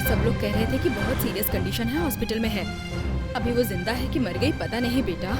सब लोग कह रहे थे कि बहुत सीरियस कंडीशन है, हॉस्पिटल में है। अभी वो जिंदा है कि मर गई पता नहीं बेटा।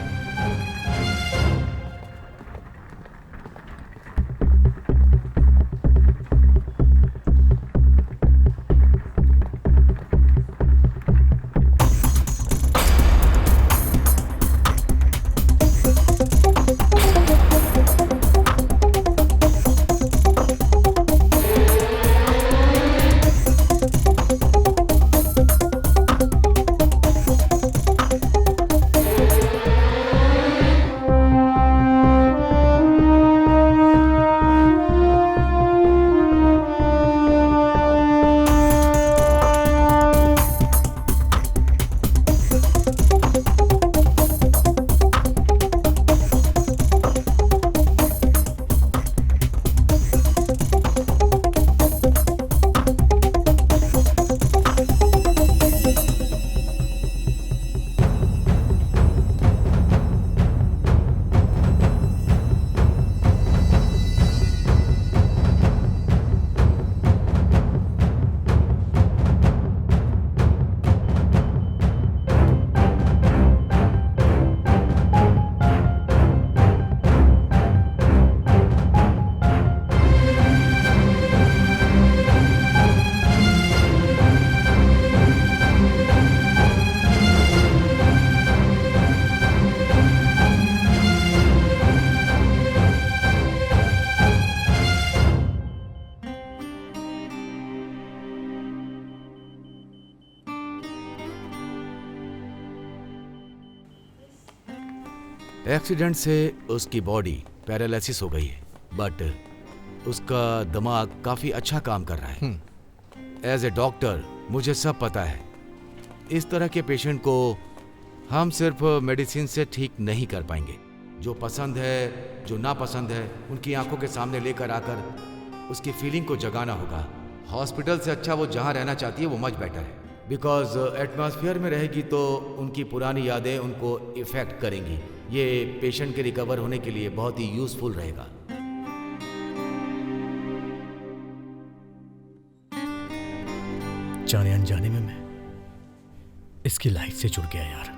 एक्सीडेंट से उसकी बॉडी पैरालिसिस हो गई है, बट उसका दिमाग काफी अच्छा काम कर रहा है। एज ए डॉक्टर मुझे सब पता है। इस तरह के पेशेंट को हम सिर्फ मेडिसिन से ठीक नहीं कर पाएंगे। जो पसंद है, जो नापसंद है, उनकी आंखों के सामने लेकर आकर उसकी फीलिंग को जगाना होगा। हॉस्पिटल से अच्छा वो जहाँ रहना चाहती है वो मच बेटर है, बिकॉज एटमॉस्फेयर में रहेगी तो उनकी पुरानी यादें उनको इफेक्ट करेंगी। ये पेशेंट के रिकवर होने के लिए बहुत ही यूजफुल रहेगा। जाने अनजाने में मैं इसकी लाइफ से जुड़ गया यार।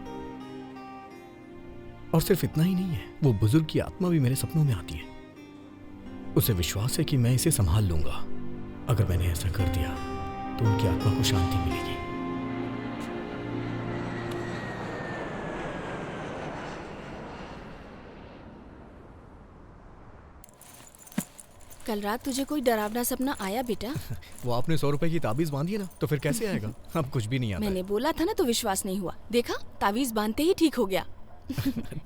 और सिर्फ इतना ही नहीं है, वो बुजुर्ग की आत्मा भी मेरे सपनों में आती है। उसे विश्वास है कि मैं इसे संभाल लूंगा। अगर मैंने ऐसा कर दिया तो उनकी आत्मा को शांति मिलेगी। कल रात तुझे कोई डरावना सपना आया बेटा? वो आपने 100 रुपए की ताबीज बांधी है ना, तो फिर कैसे आएगा? अब कुछ भी नहीं आता। मैंने बोला था ना तो विश्वास नहीं हुआ। देखा, तावीज बांधते ही ठीक हो गया।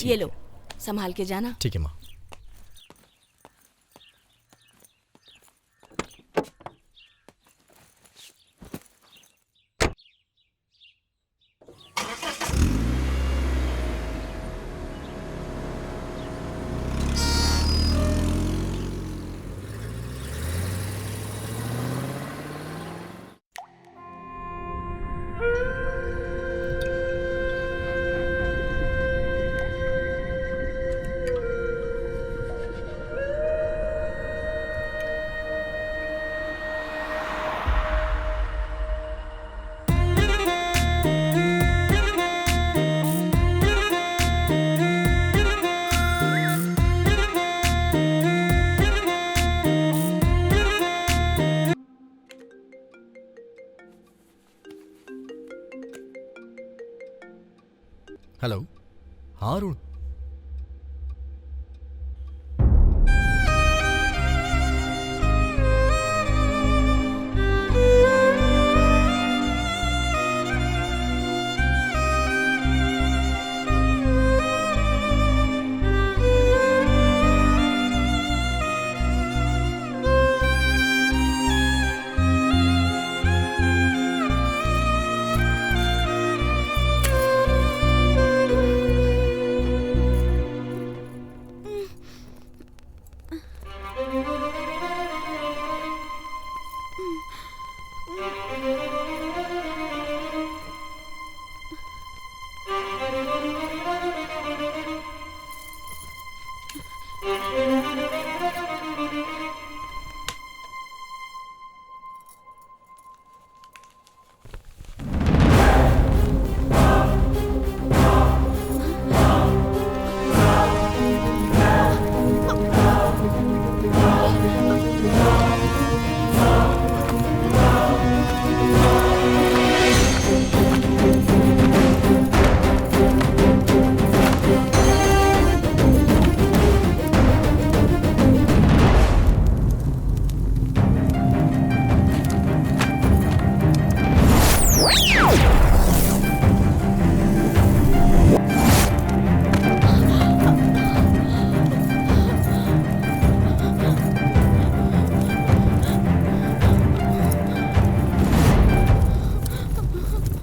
ये लो, संभाल के जाना। ठीक है माँ। हेलो। हाँ अरुण।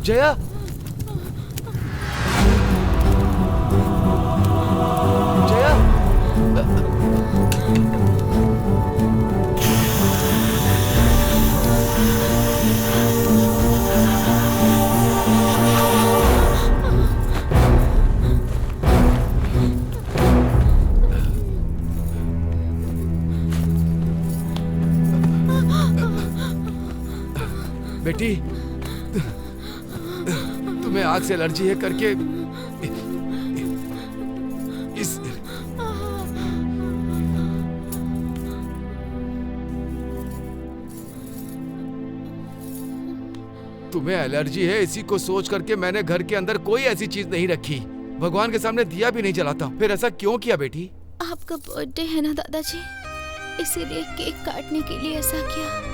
जया, जया, बेटी, तुम्हें आग से एलर्जी है करके इस तुम्हें एलर्जी है इसी को सोच करके मैंने घर के अंदर कोई ऐसी चीज नहीं रखी, भगवान के सामने दिया भी नहीं जलाता। फिर ऐसा क्यों किया बेटी? आपका बर्थडे है ना दादाजी, इसीलिए केक काटने के लिए ऐसा किया।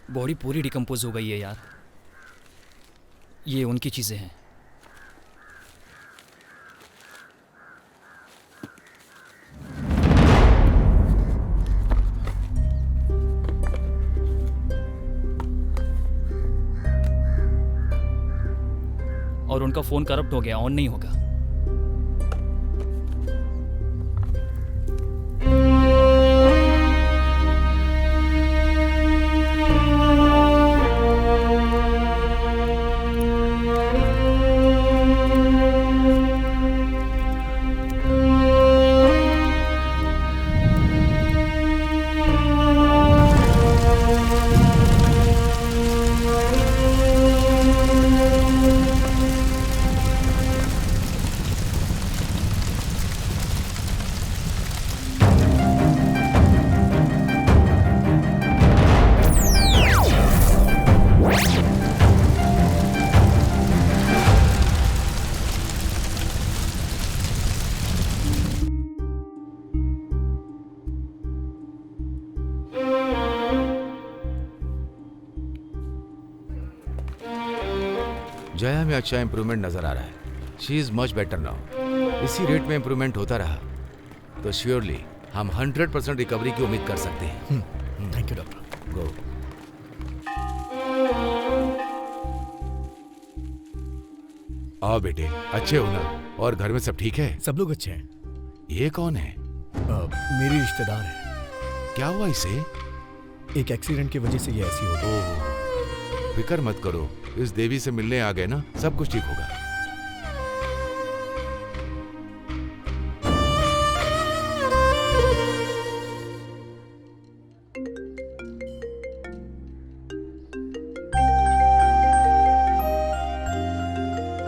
बॉडी पूरी डिकम्पोज हो गई है यार। ये उनकी चीज़ें हैं। और उनका फ़ोन करप्ट हो गया, ऑन नहीं होगा। जया में अच्छा इम्प्रूवमेंट नजर आ रहा है। She is much better now. इसी रेट में इम्प्रूवमेंट होता रहा तो श्योरली हम 100% रिकवरी की उम्मीद कर सकते हैं। Thank you doctor. गो। आओ बेटे, अच्छे हो ना? और घर में सब ठीक है? सब लोग अच्छे हैं। ये कौन है? मेरी रिश्तेदार है। क्या हुआ इसे? एक एक्सीडेंट की वजह से ये ऐसी हो गई। ओह, फिक्र मत करो, इस देवी से मिलने आ गए ना, सब कुछ ठीक होगा।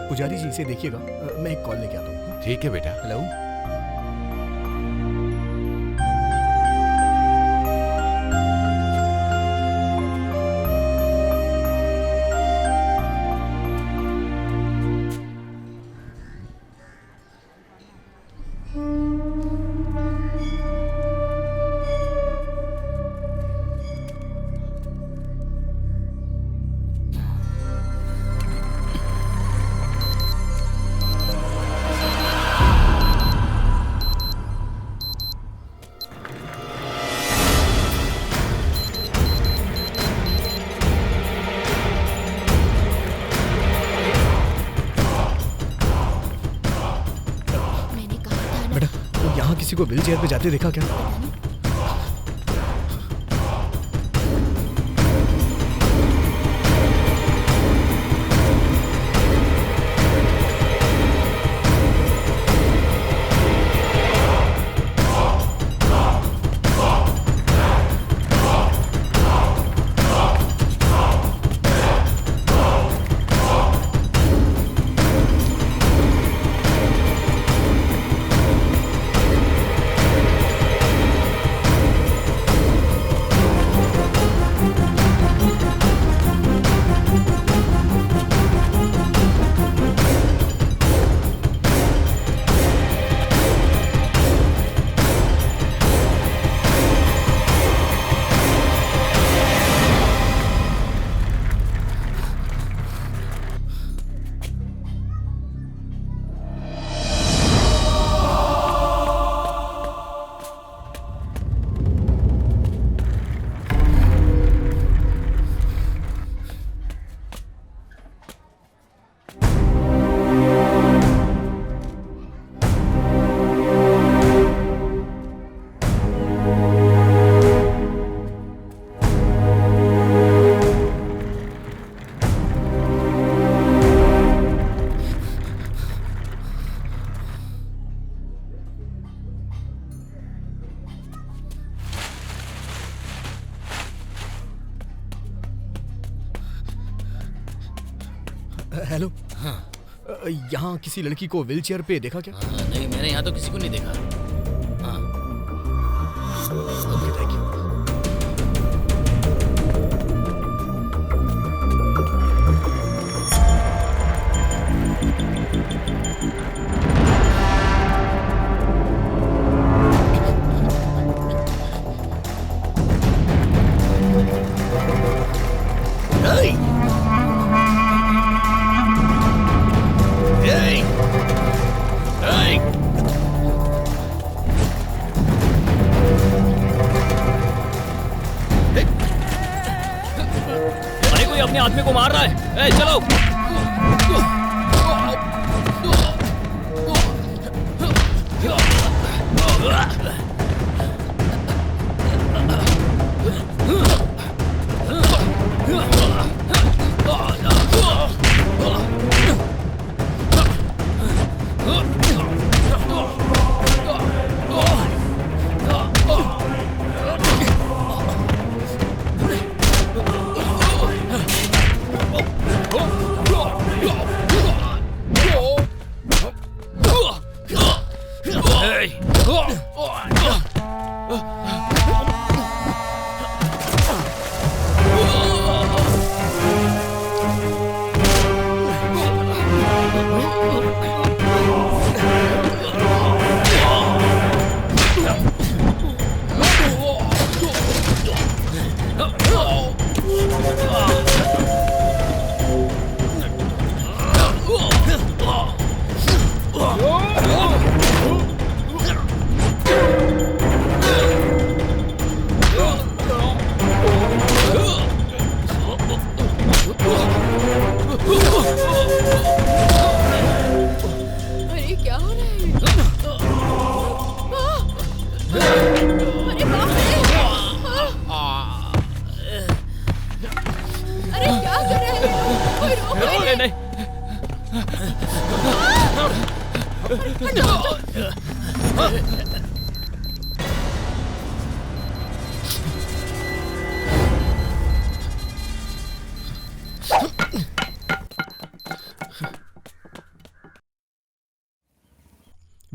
पुजारी जी इसे देखिएगा, मैं एक कॉल लेके आता हूँ। ठीक है बेटा। हेलो। मैंने कहा था ना। बेटा, तो यहाँ किसी को व्हील चेयर पे जाते देखा क्या? हेलो। हाँ। यहाँ किसी लड़की को व्हील चेयर पे देखा क्या? नहीं, मैंने यहाँ तो किसी को नहीं देखा। हाँ। Okay, thank you. अरे कोई अपने आदमी को मार रहा है। ए, चलो।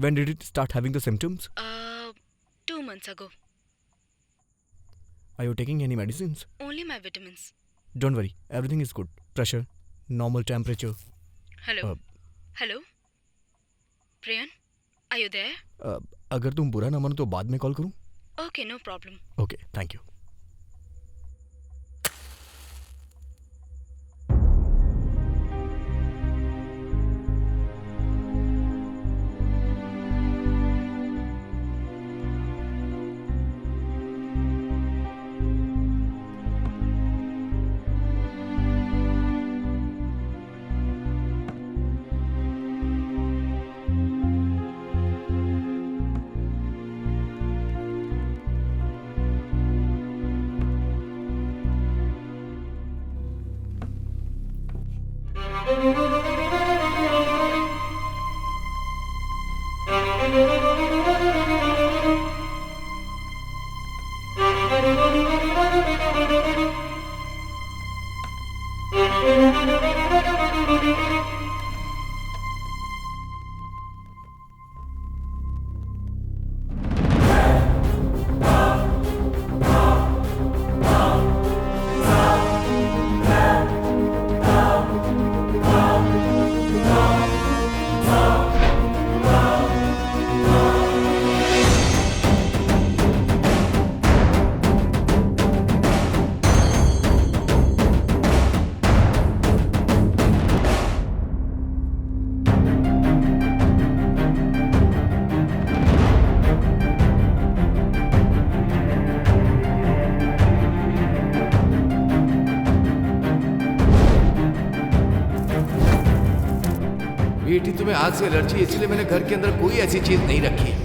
When did it start having the symptoms? 2 months ago. Are you taking any medicines? Only my vitamins. Don't worry, everything is good. Pressure, normal temperature. Hello. Hello. Priyan, are you there? अगर तुम बुरा ना मानो तो बाद में call करूं? Okay, no problem. Okay, thank you. बेटी तुम्हें आग से एलर्जी है, इसलिए मैंने घर के अंदर कोई ऐसी चीज नहीं रखी.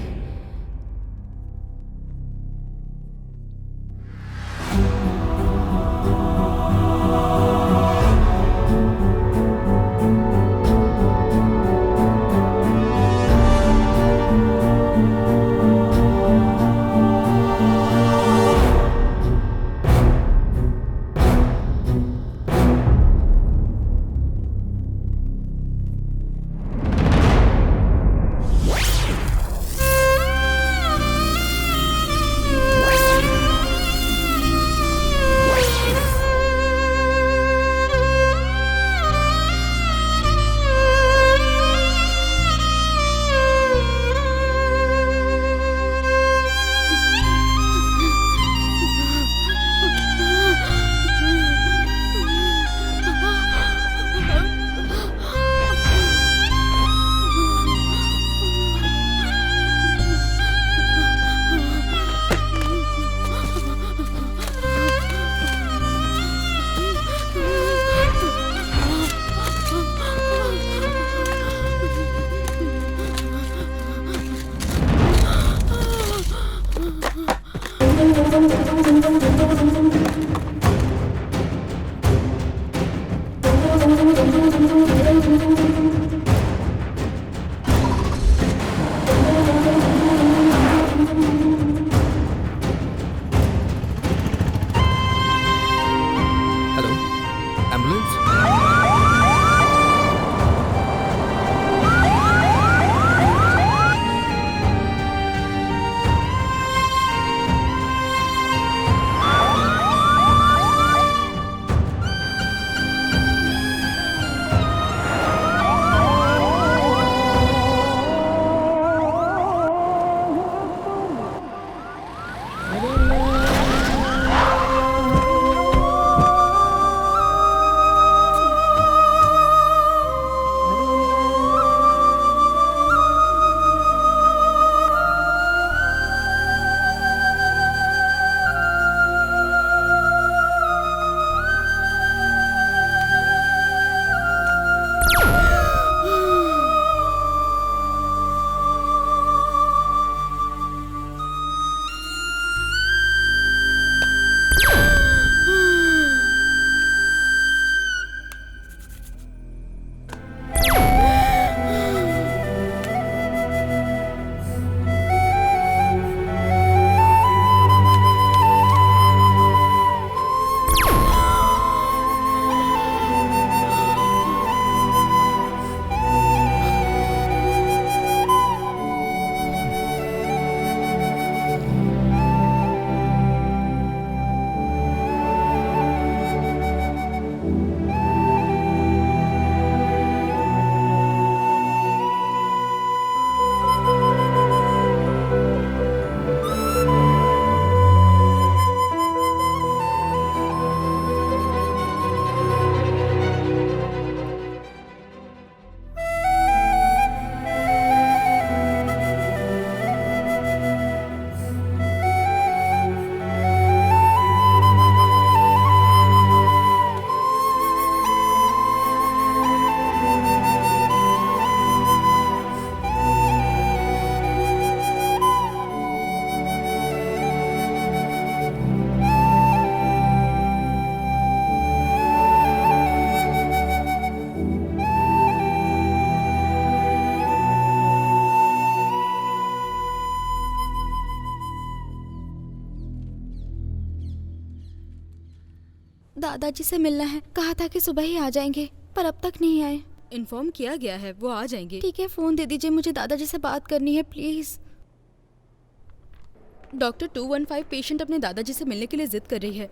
दादाजी से मिलना है। कहा था कि सुबह ही आ जाएंगे, पर अब तक नहीं आए। इन्फॉर्म किया गया है, वो आ जाएंगे। ठीक है, फोन दे दीजिए, मुझे दादाजी से बात करनी है प्लीज। डॉक्टर 215 पेशेंट अपने दादाजी से मिलने के लिए जिद कर रही है।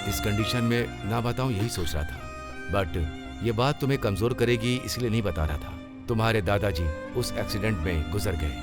इस कंडीशन में ना बताऊं यही सोच रहा था, बट ये बात तुम्हें कमजोर करेगी इसलिए नहीं बता रहा था। तुम्हारे दादाजी उस एक्सीडेंट में गुजर गए।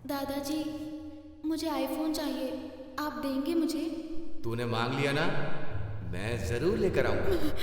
दादाजी, मुझे आईफोन चाहिए, आप देंगे मुझे? तूने मांग लिया ना, मैं जरूर लेकर आऊंगा।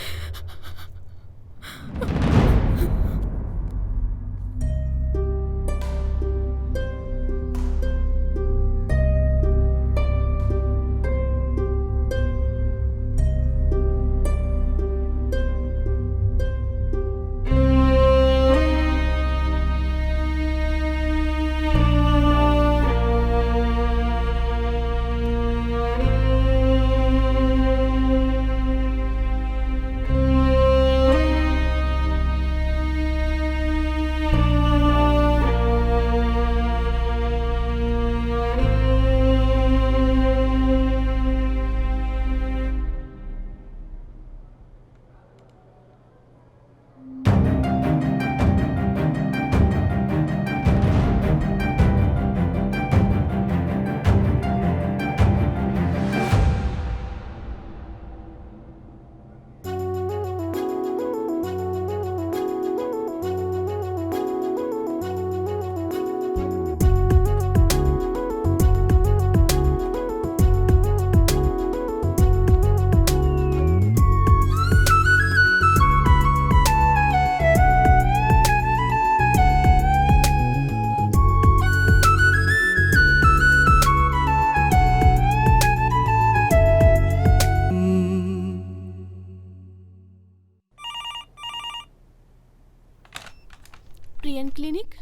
Prion clinic?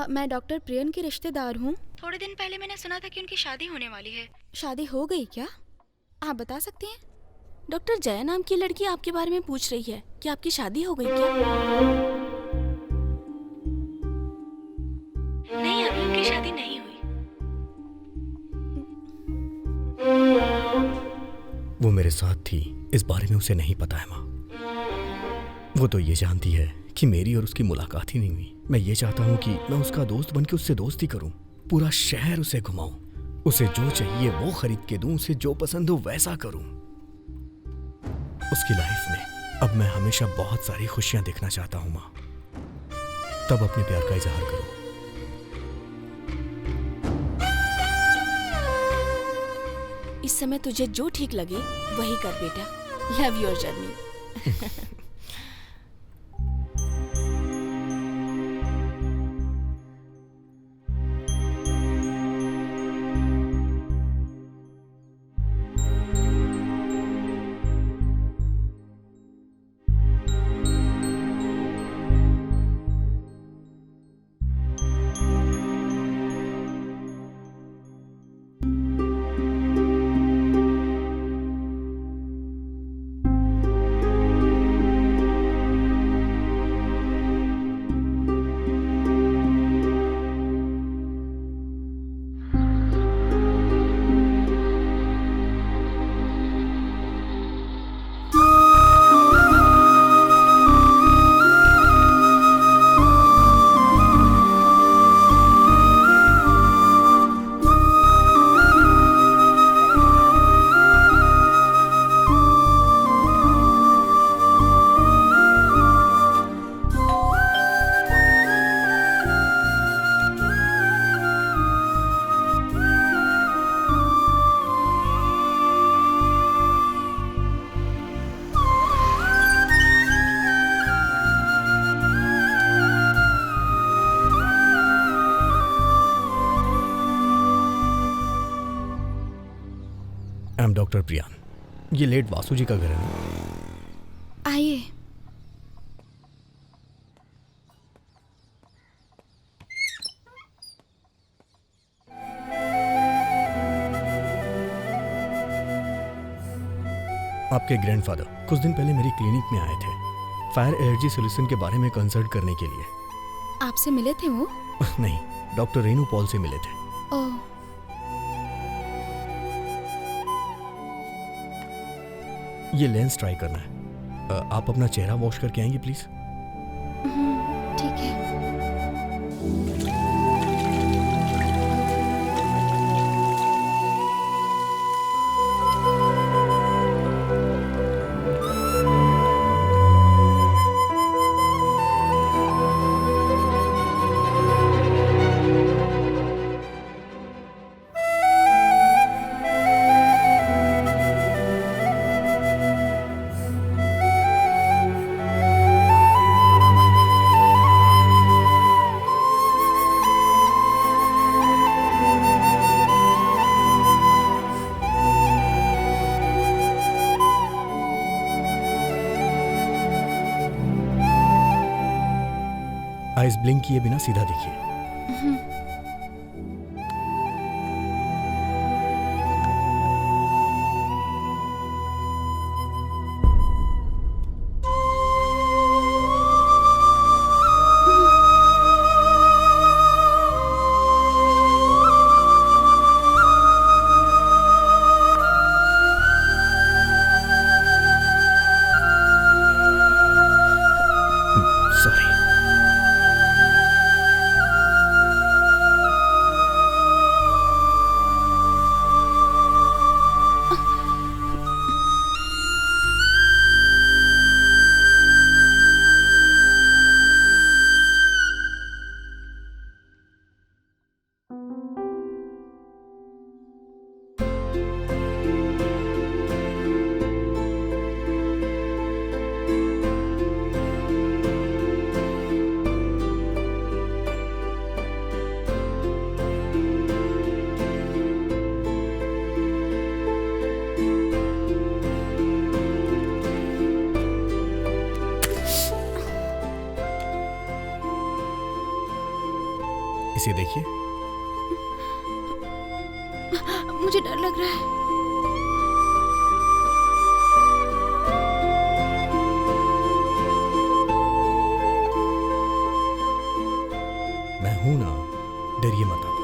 मैं डॉक्टर प्रियन की रिश्तेदार हूँ। थोड़े दिन पहले मैंने सुना था कि उनकी शादी होने वाली है। शादी हो गई क्या? आप बता सकती हैं? डॉक्टर जया नाम की लड़की आपके बारे में पूछ रही है कि आपकी शादी हो गई क्या? नहीं, अभी उनकी शादी नहीं हुई। वो मेरे साथ थी, इस बारे में उसे नहीं पता है माँ। वो तो ये जानती है कि मेरी और उसकी मुलाकात ही नहीं हुई। मैं ये चाहता हूँ कि मैं उसका दोस्त बनके उससे दोस्ती करूँ, पूरा शहर उसे घुमाऊं, उसे जो चाहिए वो खरीद के दूं, उसे जो पसंद हो वैसा करूं। उसकी लाइफ में अब मैं हमेशा बहुत सारी खुशियां देखना चाहता हूं माँ। तब अपने प्यार का इजहार करो। इस समय तुझे जो ठीक लगे वही कर बेटा। Love your journey. I am doctor Priyan. ये लेट वासु जी का घर है ना? आइए। आपके ग्रैंडफादर कुछ दिन पहले मेरी क्लिनिक में आए थे फायर एलर्जी सोल्यूशन के बारे में कंसल्ट करने के लिए। आपसे मिले थे वो? नहीं, डॉक्टर रेनू पॉल से मिले थे। ओह, ये लेंस ट्राई करना है। आप अपना चेहरा वॉश करके आएंगे प्लीज? ठीक है। आइस ब्लिंक किए बिना सीधा देखिए। सॉरी। इसे देखिए। मुझे डर लग रहा है। मैं हूं ना, डरिए मत आप।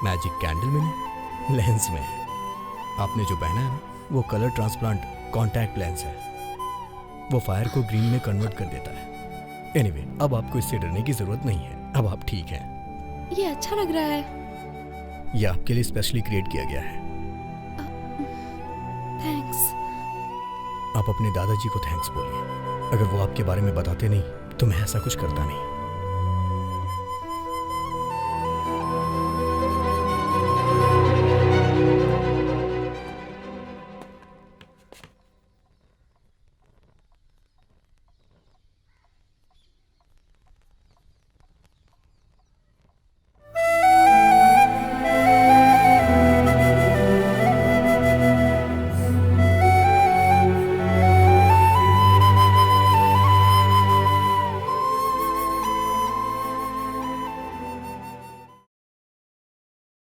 मैजिक कैंडल में नहीं, लेंस में है। आपने जो पहना है ना, वो कलर ट्रांसप्लांट कॉन्टैक्ट लेंस है। वो फायर को ग्रीन में कन्वर्ट कर देता है। एनीवे, अब आपको इससे डरने की जरूरत नहीं है। अब आप ठीक हैं। ये अच्छा लग रहा है। ये आपके लिए स्पेशली क्रिएट किया गया है। थैंक्स। आप अपने दादाजी को थैंक्स बोलिए। अगर वो आपके बारे में बताते नहीं तो मैं ऐसा कुछ करता नहीं।